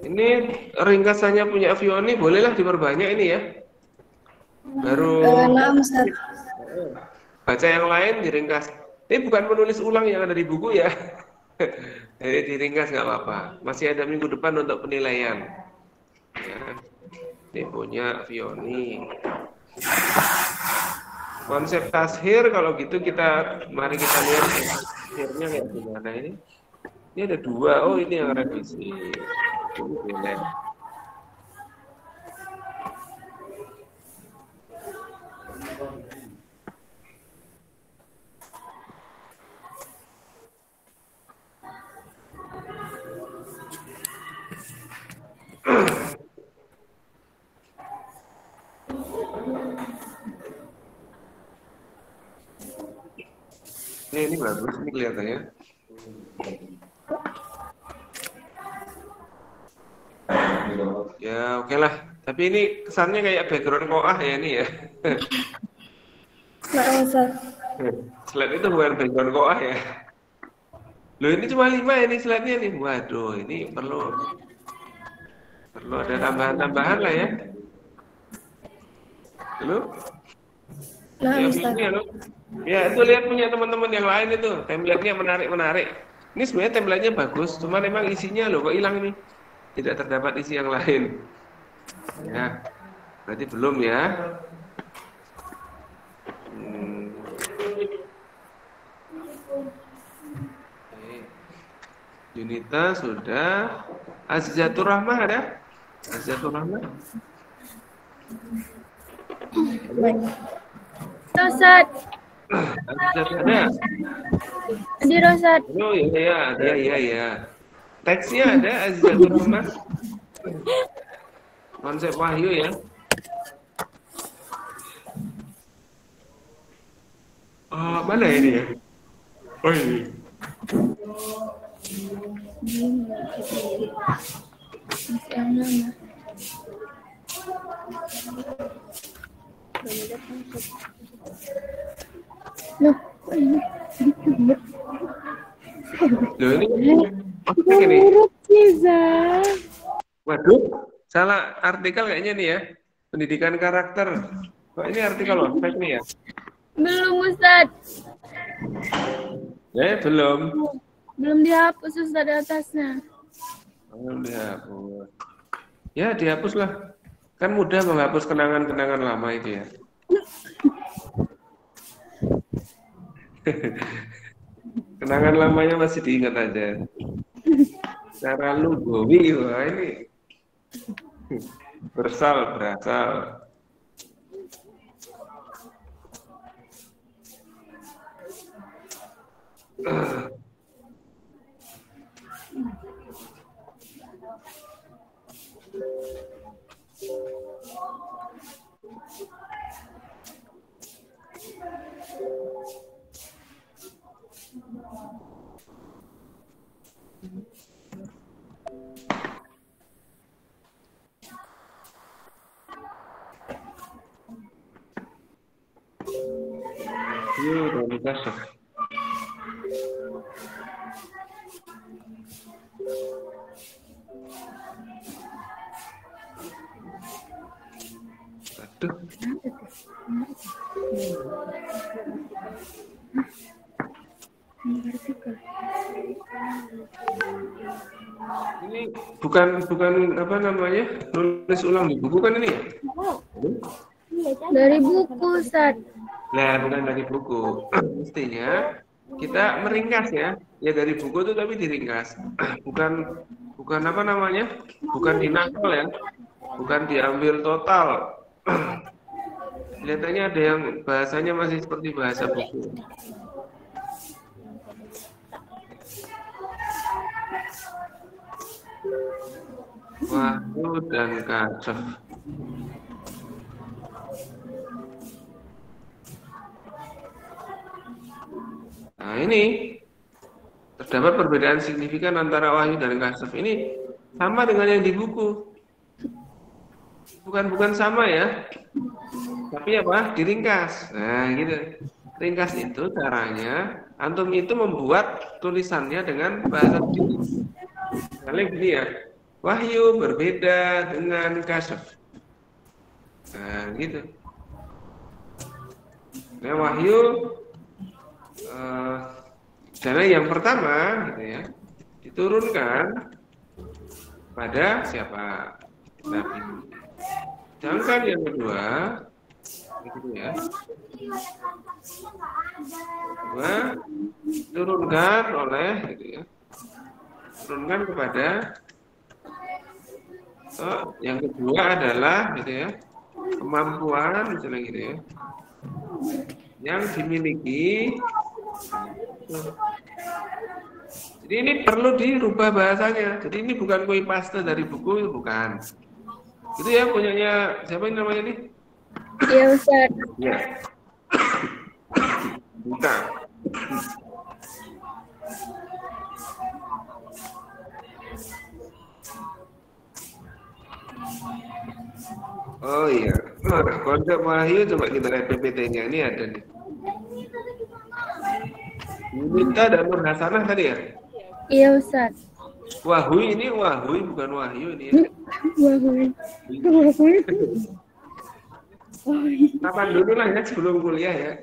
Ini ringkasannya punya Vioni, bolehlah diperbanyak ini ya. Baru baca yang lain diringkas. Ini bukan menulis ulang yang ada di buku ya. Jadi diringkas nggak apa-apa. Masih ada minggu depan untuk penilaian. Ya. Ini punya Vioni. Konsep tashir kalau gitu mari kita lihat tashirnya kayak gimana ini. Ini ada 2. Oh ini yang revisi. Boleh. Ini bagus ini kelihatannya. Ya oke lah. Tapi ini kesannya kayak background koah ya ini ya. Slide itu bukan background koah ya. Loh ini cuma 5 ini slide-nya nih. Waduh ini perlu ada tambahan-tambahan lah ya. Halo? Halo? Ya itu lihat punya teman-teman yang lain itu. Template-nya menarik-menarik. Ini sebenarnya template-nya bagus. Cuma memang isinya loh kok hilang ini. Tidak terdapat isi yang lain. Ya, berarti belum ya. Yunita sudah. Azizatur Rahmah ada? Azizatur Rahmah? Ustaz. Azizatur ada? Hadir, Ustaz. Oh iya. Teksnya ada Azizatur Rahmah. Konsep wahyu ya. Mana ini ya? Oh ini. Loh ini. Waduh, salah artikel kayaknya nih ya. Pendidikan karakter. Kok ini artikel ospek nih ya? Belum Ustaz. Belum. Belum dihapus Ustaz atasnya. Belum dihapus. Ya dihapus lah. Kan mudah menghapus kenangan-kenangan lama itu ya. Kenangan lamanya masih diingat aja. Cara lugawi, wah ini berasal. Udah dikasih. Aduh. Ini bukan apa namanya? Nulis ulang di buku kan ini ya? Dari buku Ustaz. Nah, bukan dari buku. Mestinya kita meringkas ya. Ya dari buku itu tapi diringkas. Bukan apa namanya? Bukan dinakal ya. Bukan diambil total. Kelihatannya ada yang bahasanya masih seperti bahasa buku. Wahyu dan Kasaf. Nah ini terdapat perbedaan signifikan antara Wahyu dan Kasaf. Ini sama dengan yang di buku. Bukan sama ya. Tapi apa? Diringkas. Nah gitu. Ringkas itu caranya antum itu membuat tulisannya dengan bahasa sendiri. Misalnya gini ya. Wahyu berbeda dengan Kasaf. Nah gitu. Nah Wahyu cara yang pertama gitu ya, diturunkan pada siapa? Nabi. Sedangkan yang kedua gitu ya. Kedua turunkan oleh gitu ya. Turunkan kepada yang kedua adalah gitu ya, kemampuan misalnya gitu ya, yang dimiliki. Jadi ini perlu dirubah bahasanya. Jadi ini bukan copy paste dari buku, itu bukan. Itu ya punyanya siapa ini namanya nih? Iya Ustaz. Ya. Bukan. Oh iya. Konsep Wahyu coba kita lihat PPT-nya ini ada nih. Yunita dan Nur Hasanah tadi ya? Iya Ustaz. Wahyu ini Wahyu bukan Wahyu ini ya. Wahyu. Kapan dulu lah ya sebelum kuliah ya.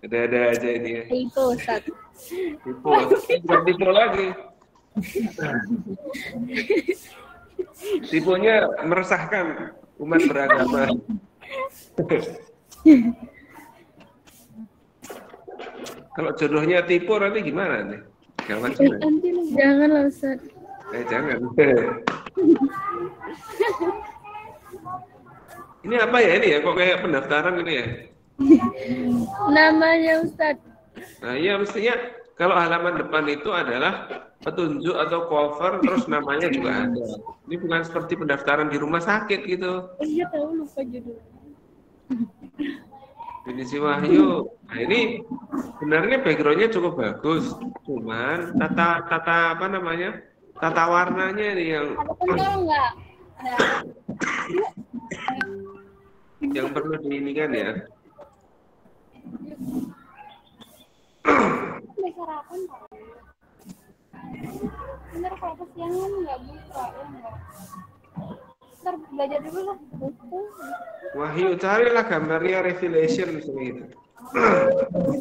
Ada aja ini ya. Itu Ustaz. Tipe lagi. Tipenya meresahkan umat beragama. Kalau jodohnya tipe nanti gimana nih? Janganlah Ustaz. Jangan. Ini apa ya ini ya? Kok kayak pendaftaran ini ya? Namanya Ustaz. Nah iya mestinya Kalau halaman depan itu adalah petunjuk atau cover, terus namanya juga ada. Ini bukan seperti pendaftaran di rumah sakit gitu. Iya tahu, lupa judul. Definisi wahyu. Nah, ini sebenarnya backgroundnya cukup bagus. Cuman tata apa namanya? Tata warnanya nih Ada pentol nggak? Ada. yang perlu diinikan ya. Udah sarapan tau. Bener kalau kesiangan nggak buka ya nggak. Ntar belajar dulu lah. Buku. Wahyu, carilah gambarnya Revelation misalnya gitu.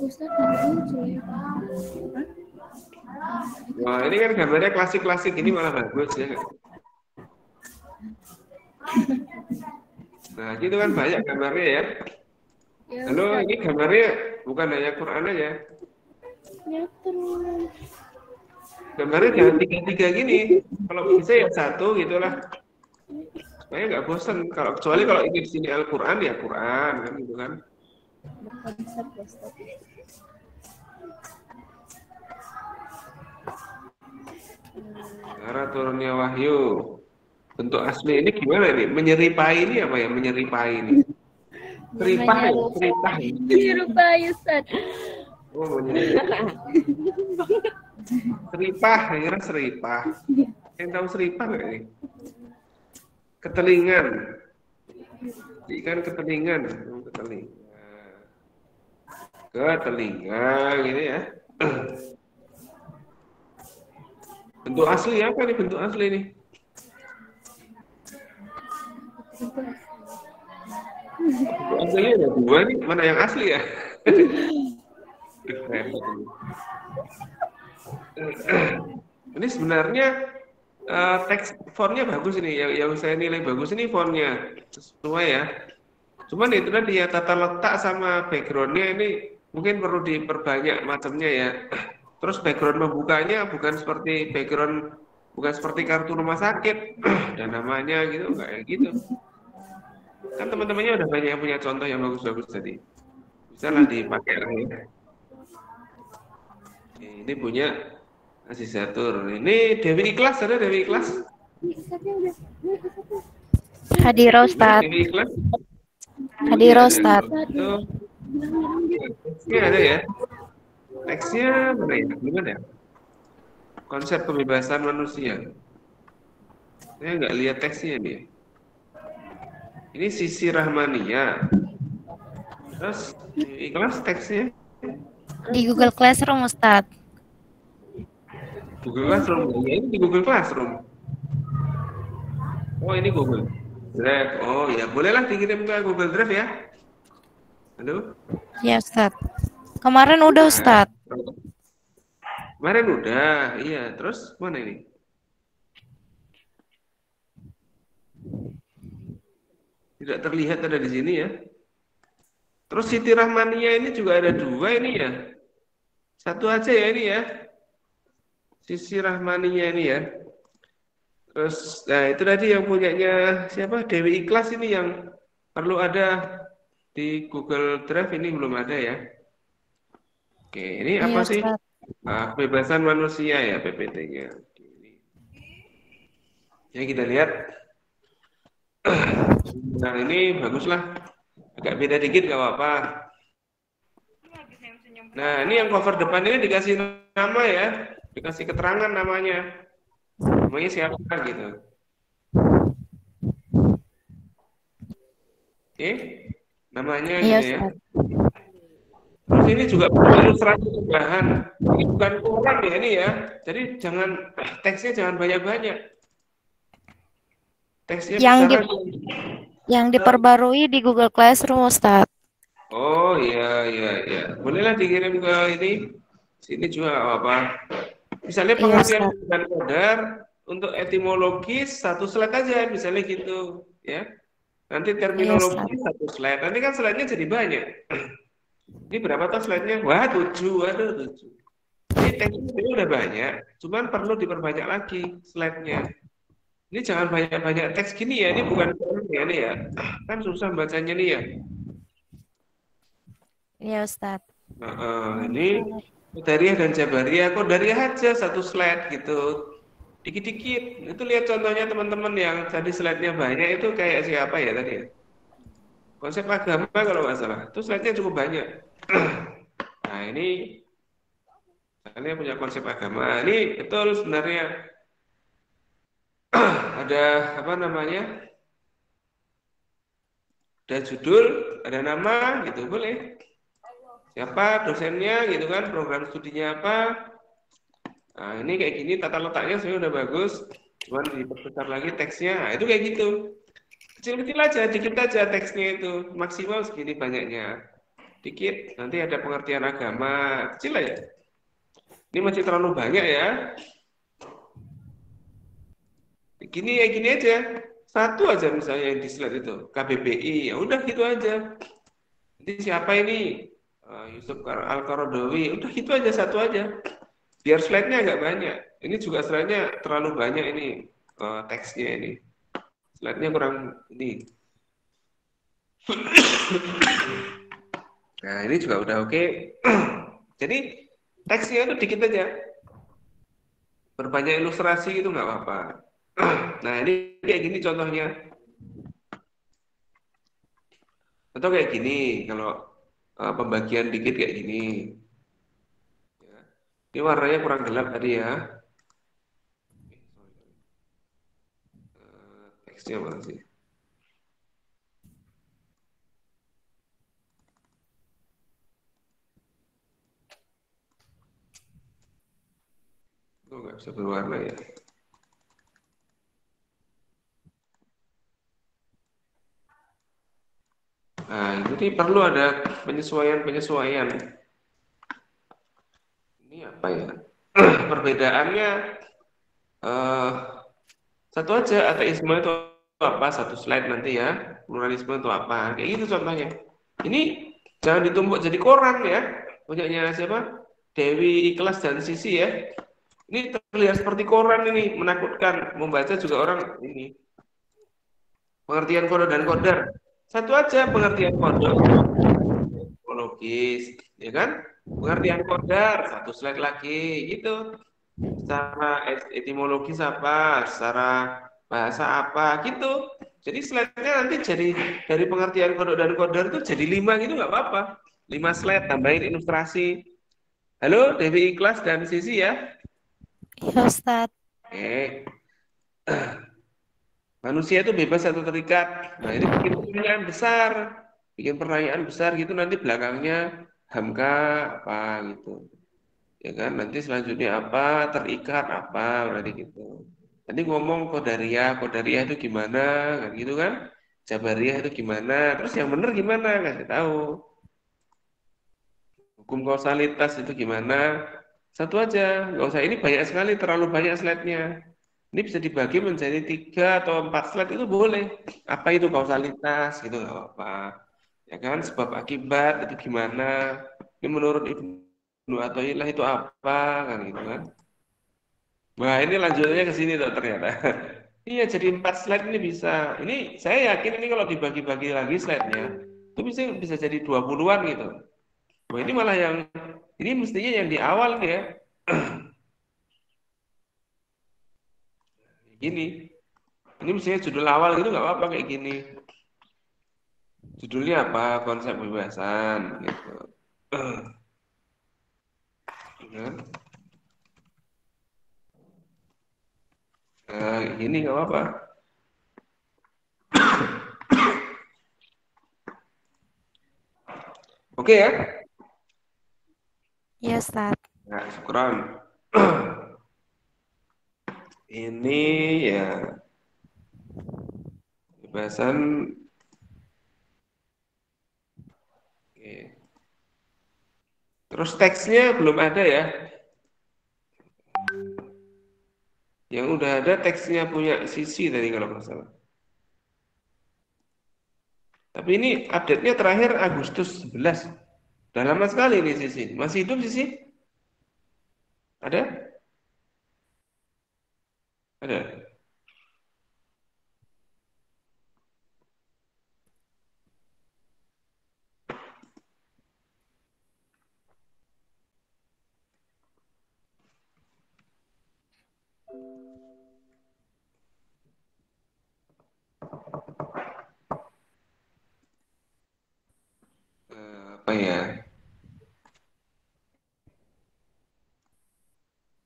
Ustaz, namanya cerita. Wah, ini kan gambarnya klasik-klasik, ini malah bagus ya. Nah, gitu kan banyak gambarnya ya. Halo, ini gambarnya bukan hanya Quran aja. Ya terus. Gambarnya jangan tiga-tiga gini. Kalau bisa ya satu gitulah. Supaya nggak bosan. Kecuali kalau ini di sini Al-Quran ya Quran kan gitu kan. Berkonsep ya Ustaz. Cara turunnya wahyu. Bentuk asli ini gimana nih? Menyeripai ini apa ya? Menyeripai ini. Seripah ya? Seripah. Menyerupai Ustaz. Oh, menyeripai. Seripah, saya kira seripah. Yang tahu seripah nggak nih? Ketelingan. Ikan ketelingan. Ketelingan. Ketelingan, gitu ya. Bentuk asli apa nih bentuk asli nih? Bentuk aslinya ada dua nih, mana yang asli ya? Ini sebenarnya teks fontnya bagus ini, yang saya nilai bagus ini fontnya sesuai ya. Cuman itu tadi ya tata letak sama backgroundnya ini mungkin perlu diperbanyak macamnya ya. Terus background membukanya bukan seperti kartu rumah sakit dan namanya gitu, enggak kayak gitu. Kan teman-temannya udah banyak yang punya contoh yang bagus-bagus tadi. Bisa lah dipakai lah ya. Ini punya Azizatur. Ini Dewi Ikhlas, ada Dewi Ikhlas? Hadir Ustaz. Dewi Ikhlas? Hadir Ustaz. Teksnya ada ya? Teksnya mana ya? Gimana ya? Konsep kebebasan manusia. Saya nggak lihat teksnya nih. Ini Sisi Rahmania. Terus Ikhlas teksnya? Di Google Classroom Ustaz. Google Classroom. Ya, ini di Google Classroom. Oh, ini Google Drive. Oh, ya bolehlah dikirim ke Google Drive ya. Halo? Ya Ustaz. Kemarin udah Ustaz. Kemarin udah, iya. Terus mana ini? Tidak terlihat ada di sini ya. Terus Siti Rahmania ini juga ada dua ini ya. Satu aja ya ini ya. Sisi Rahmania ini ya. Terus, nah itu tadi yang punyanya siapa? Dewi Ikhlas ini yang perlu ada di Google Drive, ini belum ada ya. Oke, ini apa Iya, sih? Ustaz. Kebebasan manusia ya PPT-nya. Ya kita lihat. Nah ini baguslah. Agak beda dikit gak apa-apa. Nah ini yang cover depan ini dikasih nama ya. Dikasih keterangan namanya. Namanya siapa gitu. Oke. Namanya Iya, gitu ya. Ustaz. Terus ini juga perlu ilustrasi tambahan. Ini bukan Quran ya ini ya. Jadi teksnya jangan banyak-banyak. Teksnya Yang diperbarui di Google Classroom Ustaz. Oh iya. Bolehlah dikirim ke ini. Sini juga apa? Misalnya pengertian dan kodar untuk etimologis satu slide aja, misalnya gitu, ya. Nanti terminologi satu slide. Nanti kan slide-nya jadi banyak. Ini berapa tuh slide-nya? Wah, 7. Aduh, 7. Ini teksnya udah banyak, cuman perlu diperbanyak lagi slide-nya. Ini jangan banyak-banyak teks gini ya, ini bukan ya ini ya. Kan susah bacanya nih ya. Iya Ustaz. Ini Qadariyah dan Jabariyah. Qadariyah aja satu slide gitu. Dikit-dikit. Itu lihat contohnya teman-teman yang tadi slide-nya banyak itu kayak siapa ya tadi ya? Konsep agama kalau nggak salah. Itu slide-nya cukup banyak. Nah ini punya konsep agama. Ini betul sebenarnya ada apa namanya? Ada judul, ada nama gitu boleh. Siapa dosennya gitu kan, program studinya apa. Nah, ini kayak gini tata letaknya sebenarnya udah bagus. Cuman diperbesar lagi teksnya. Nah, itu kayak gitu. Kecil-kecil aja, dikit aja teksnya itu. Maksimal segini banyaknya. Dikit, nanti ada pengertian agama. Kecil aja. Ini masih terlalu banyak ya. Gini aja. Satu aja misalnya yang di slide itu. KBBI. Ya udah gitu aja. Nanti siapa ini? Yusuf Al-Qaradawi. Udah gitu aja, satu aja. Biar slide-nya agak banyak. Ini juga slide-nya terlalu banyak ini. Teksnya ini. Slide-nya kurang ini. Nah, ini juga udah oke. Jadi, teksnya itu dikit aja. Berbanyak ilustrasi itu nggak apa-apa. Nah, ini kayak gini contohnya. Atau kayak gini, kalau pembagian dikit kayak gini. Ya. Ini warnanya kurang gelap tadi ya. Teksnya mana sih? Oh, nggak bisa berwarna ya. Nah, jadi perlu ada penyesuaian-penyesuaian. Ini apa ya? Perbedaannya eh, satu aja, ateisme itu apa? Satu slide nanti ya. Pluralisme itu apa? Kayak gitu contohnya. Ini jangan ditumpuk jadi koran ya. Punyanya siapa? Dewi Ikhlas dan Sisi ya. Ini terlihat seperti koran ini, menakutkan. Membaca juga orang ini. Pengertian kodar dan kodar. Satu aja pengertian kodar. Psikologis, ya kan? Pengertian kodar, satu slide lagi, gitu. Secara etimologis apa, secara bahasa apa, gitu. Jadi slide-nya nanti jadi dari pengertian kodar dan kodar itu jadi 5 gitu nggak apa-apa. 5 slide, tambahin ilustrasi. Halo, Dewi Ikhlas dan Sisi ya. Iya, Ustadz. Oke. Manusia itu bebas atau terikat. Nah, ini bikin pertanyaan besar. Bikin pertanyaan besar gitu nanti belakangnya hamka apa gitu. Ya kan? Nanti selanjutnya apa? Terikat apa? Berarti gitu. Nanti ngomong Qadariyah itu gimana? Kan gitu kan? Jabariyah itu gimana? Terus yang benar gimana? Kasih tahu. Hukum kausalitas itu gimana? Satu aja, nggak usah ini banyak sekali, terlalu banyak slide-nya. Ini bisa dibagi menjadi 3 atau 4 slide itu boleh. Apa itu kausalitas? Gitu nggak apa-apa. Ya kan, sebab akibat itu gimana? Ini menurut Ibnu Athaillah itu apa? Kan gitu kan. Wah ini lanjutannya ke sini tuh ternyata. Iya jadi 4 slide ini bisa. Ini saya yakin ini kalau dibagi-bagi lagi slide-nya itu bisa jadi 20-an gitu. Wah ini malah ini mestinya yang di awal nih ya. Gini. Ini mestinya judul awal gitu nggak apa-apa kayak gini. Judulnya apa? Konsep kebebasan gitu. Ya. Nah, gini nggak apa-apa. Oke ya? Iya, Ustadz. Nah, syukran. Ini ya kebebasan. Oke. Terus teksnya belum ada ya. Yang udah ada teksnya punya Sisi tadi kalau nggak salah. Tapi ini update-nya terakhir Agustus 11. Udah lama sekali nih Sisi. Masih hidup Sisi? Ada? Ada. Apa ya?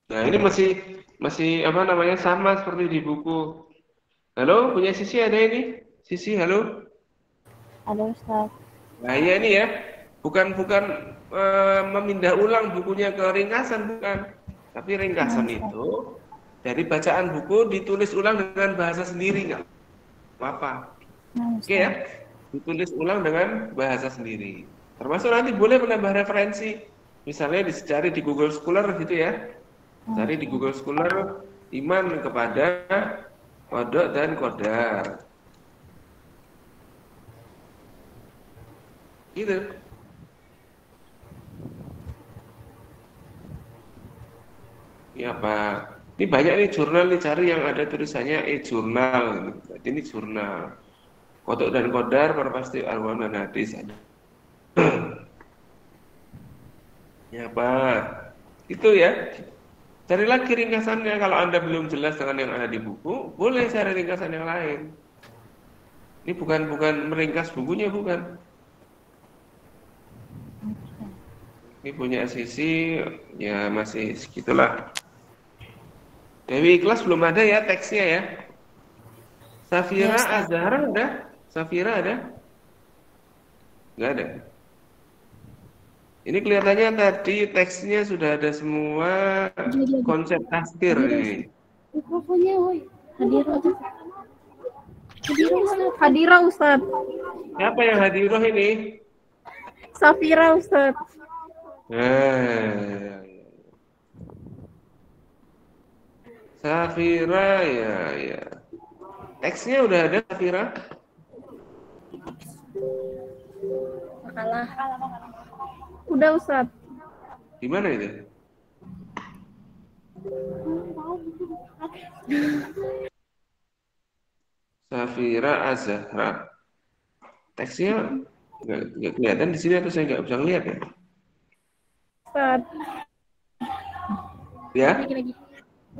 Nah, ini masih masih apa namanya sama seperti di buku. Halo, punya Sisi ada ini? Sisi, halo. Ada Ustaz. Nah, iya ini ya. Bukan bukan memindah ulang bukunya ke ringkasan bukan. Tapi Nah, ringkasan Ustaz. itu dari bacaan buku ditulis ulang dengan bahasa sendiri nggak apa-apa. Nah, Oke ya. Ustaz. Ditulis ulang dengan bahasa sendiri. Termasuk nanti boleh menambah referensi. Misalnya dicari di Google Scholar gitu ya. Nah, Cari di Google Scholar iman kepada kodok dan kodar. Gitu. Ini apa? Ini banyak nih jurnal nih cari yang ada tulisannya jurnal. Berarti ini jurnal. Kodok dan kodar pasti Al-Quran dan hadis ada. Ini apa? Itu ya. Cari lagi ringkasannya. Kalau Anda belum jelas dengan yang ada di buku, boleh cari ringkasan yang lain. Ini bukan meringkas bukunya, bukan. Ini punya Sisi, ya masih segitulah. Dewi Ikhlas belum ada ya teksnya ya. Ya, Safira Ustaz. Azhara ada? Safira ada? Nggak ada. Ini kelihatannya tadi teksnya sudah ada semua konsep tafsir ini. Mikrofonnya, woi. Hadirah Ustaz. Hadirah Ustaz. Siapa yang hadirah ini? Safira Ustaz. Nah, Safira ya. Teksnya udah ada Safira? Makalah. Udah Ustaz. Di mana itu? Safira Az-Zahra. Teksnya nggak kelihatan di sini atau saya nggak bisa lihat ya? Ustaz. Ya?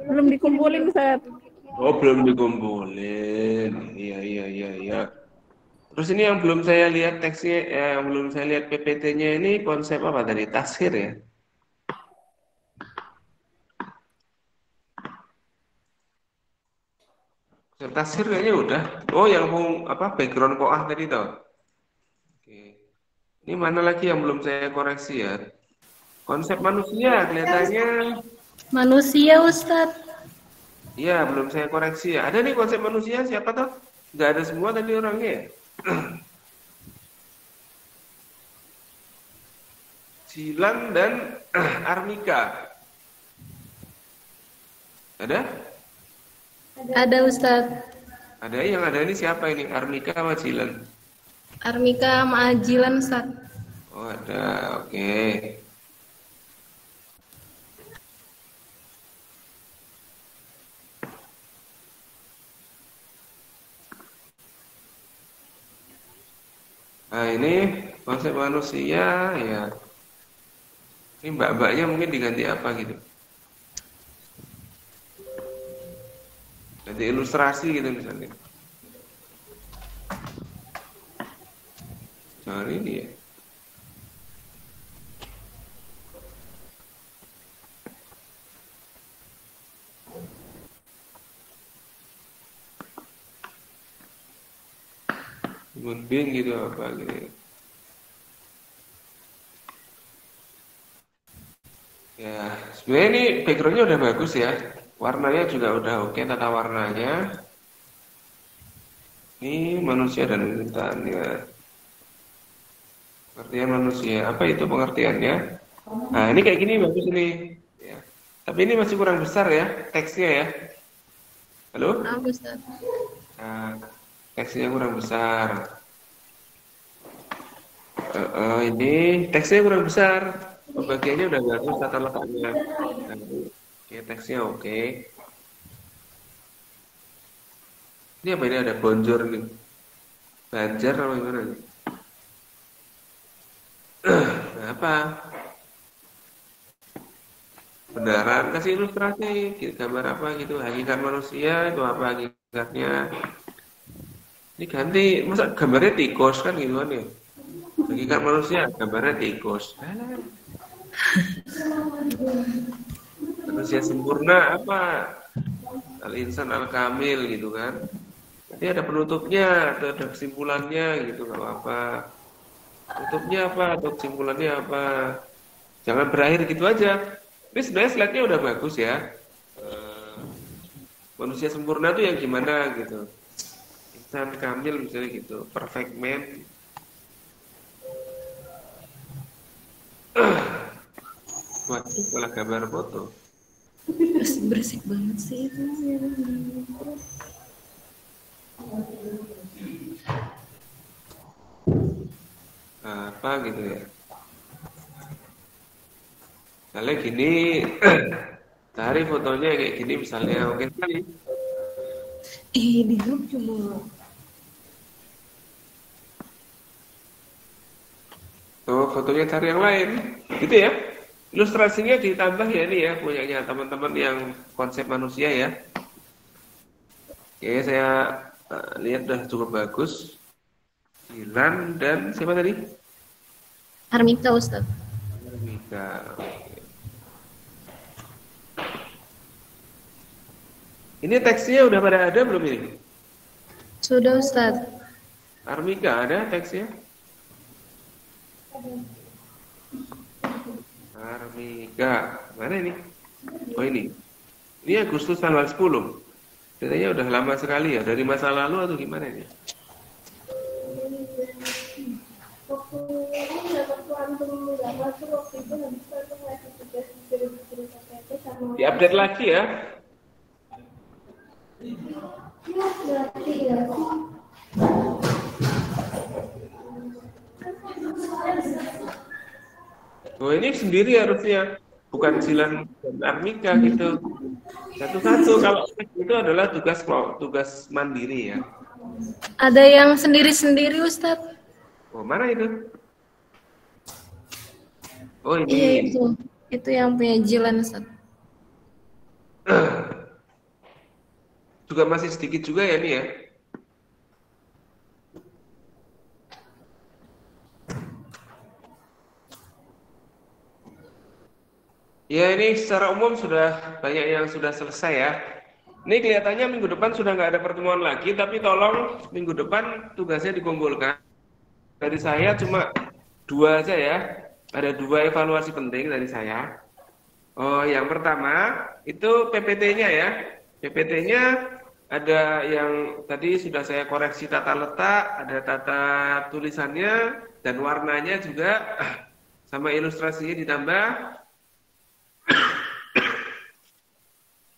Belum dikumpulin Ustaz. Oh, belum dikumpulin. Iya. Terus ini yang belum saya lihat teksnya, yang belum saya lihat PPT-nya ini konsep apa tadi? Tafsir ya? Konsep tafsir kayaknya udah. Oh, yang apa background koah tadi toh. Oke. Ini mana lagi yang belum saya koreksi ya? Konsep manusia kelihatannya, Manusia, Ustaz. iya belum saya koreksi ya. Ada nih konsep manusia siapa toh? Nggak ada semua tadi orangnya ya? Jilan dan Armika. Ada? Ada, Ustaz. Ada yang ada ini siapa ini? Armika sama Jilan? Armika Maajilan, Ustaz. Oh ada, oke. Nah ini konsep manusia ya. Ini mbak-mbaknya mungkin diganti apa gitu? Ganti ilustrasi gitu misalnya. Jangan ini ya. Gunbing gitu apa gitu. Ya, sebenarnya ini backgroundnya udah bagus ya. Warnanya juga udah oke tata warnanya. Ini manusia dan pemerintahannya. Pengertian manusia. Apa itu pengertiannya? Nah, ini kayak gini bagus ini. Ya. Tapi ini masih kurang besar ya teksnya ya. Halo? Maaf, Ustaz. Nah, teksnya kurang besar. Ini teksnya kurang besar. Pembagiannya udah bagus tata letaknya. Nah, oke, teksnya oke. Ini apa ini ada bonjor nih? Banjar apa gimana nih? Nah, apa? Beneran kasih ilustrasi gambar apa gitu, hakikat manusia itu apa hakikatnya. Ini ganti, masa gambarnya tikus kan gitu kan ya. Hakikat manusia gambarnya tikus. Manusia sempurna apa? Al-insan al-kamil gitu kan. Nanti ada penutupnya, ada kesimpulannya gitu, nggak apa-apa. Penutupnya apa atau kesimpulannya apa? Jangan berakhir gitu aja. Ini sebenarnya slide-nya udah bagus ya. Manusia sempurna tuh yang gimana gitu. Insan kamil misalnya gitu, perfect man. Waduh, malah gambar foto. Bersih banget sih itu. Apa gitu ya. Misalnya gini, cari fotonya kayak gini misalnya, oke sekali. Di grup cuma. Oh, fotonya cari yang lain, gitu ya. Ilustrasinya ditambah ya ini ya, punyanya teman-teman yang konsep manusia ya. Oke, saya lihat udah cukup bagus. Dilan dan siapa tadi? Armika, Ustaz. Armika. Ini teksnya udah pada ada belum ini? Sudah, Ustaz. Armika ada teksnya? Armika, mana ini? Oh ini. Ini Agustus tanggal 10. Katanya udah lama sekali ya, dari masa lalu atau gimana ini? Diupdate lagi ya. Oh ini sendiri harusnya, bukan Zilan dan Armika gitu. Satu-satu, kalau itu adalah tugas mandiri ya. Ada yang sendiri-sendiri, Ustadz. Oh mana itu? Oh ini. Iya itu yang punya Jilan, Ustadz. Juga masih sedikit juga ya ini ya. Ya ini secara umum sudah banyak yang sudah selesai ya. Ini kelihatannya minggu depan sudah nggak ada pertemuan lagi, tapi tolong minggu depan tugasnya dikumpulkan. Dari saya cuma 2 aja ya. Ada 2 evaluasi penting dari saya. Oh, yang pertama itu PPT-nya ya. PPT-nya ada yang tadi sudah saya koreksi tata letak, ada tata tulisannya dan warnanya juga sama ilustrasinya ditambah.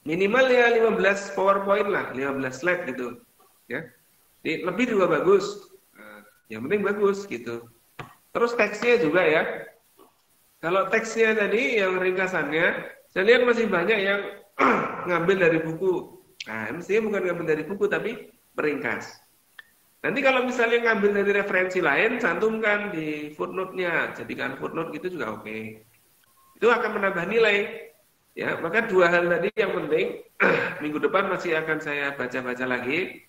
Minimal ya 15 PowerPoint lah, 15 slide gitu. Ya. Lebih juga bagus. Yang penting bagus gitu. Terus teksnya juga ya. Kalau teksnya tadi yang ringkasannya, saya lihat masih banyak yang ngambil dari buku. Nah, mestinya bukan ngambil dari buku tapi meringkas. Nanti kalau misalnya ngambil dari referensi lain, cantumkan di footnote-nya. Jadikan footnote gitu juga oke. Itu akan menambah nilai. Ya, maka 2 hal tadi yang penting minggu depan masih akan saya baca-baca lagi.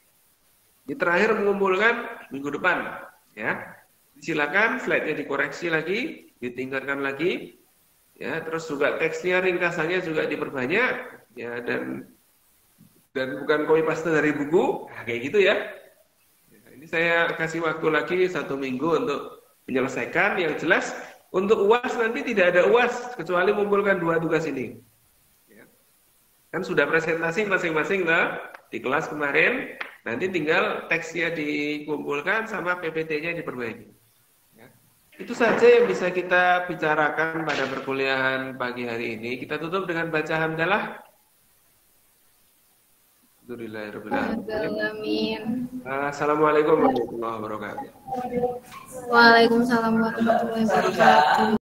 Di terakhir mengumpulkan minggu depan, ya. Silakan slide-nya dikoreksi lagi, ditingkatkan lagi, ya. Terus juga teksnya ringkasannya juga diperbanyak, ya. Dan bukan copy paste dari buku, nah, kayak gitu ya. Ini saya kasih waktu lagi 1 minggu untuk menyelesaikan. Yang jelas untuk UAS nanti tidak ada UAS kecuali mengumpulkan 2 tugas ini. Kan sudah presentasi masing-masing lah di kelas kemarin, nanti tinggal teksnya dikumpulkan sama PPT-nya diperbaiki. Ya. Itu saja yang bisa kita bicarakan pada perkuliahan pagi hari ini. Kita tutup dengan baca hamdalah. Amin. Assalamualaikum warahmatullahi wabarakatuh. Waalaikumsalam warahmatullahi wabarakatuh.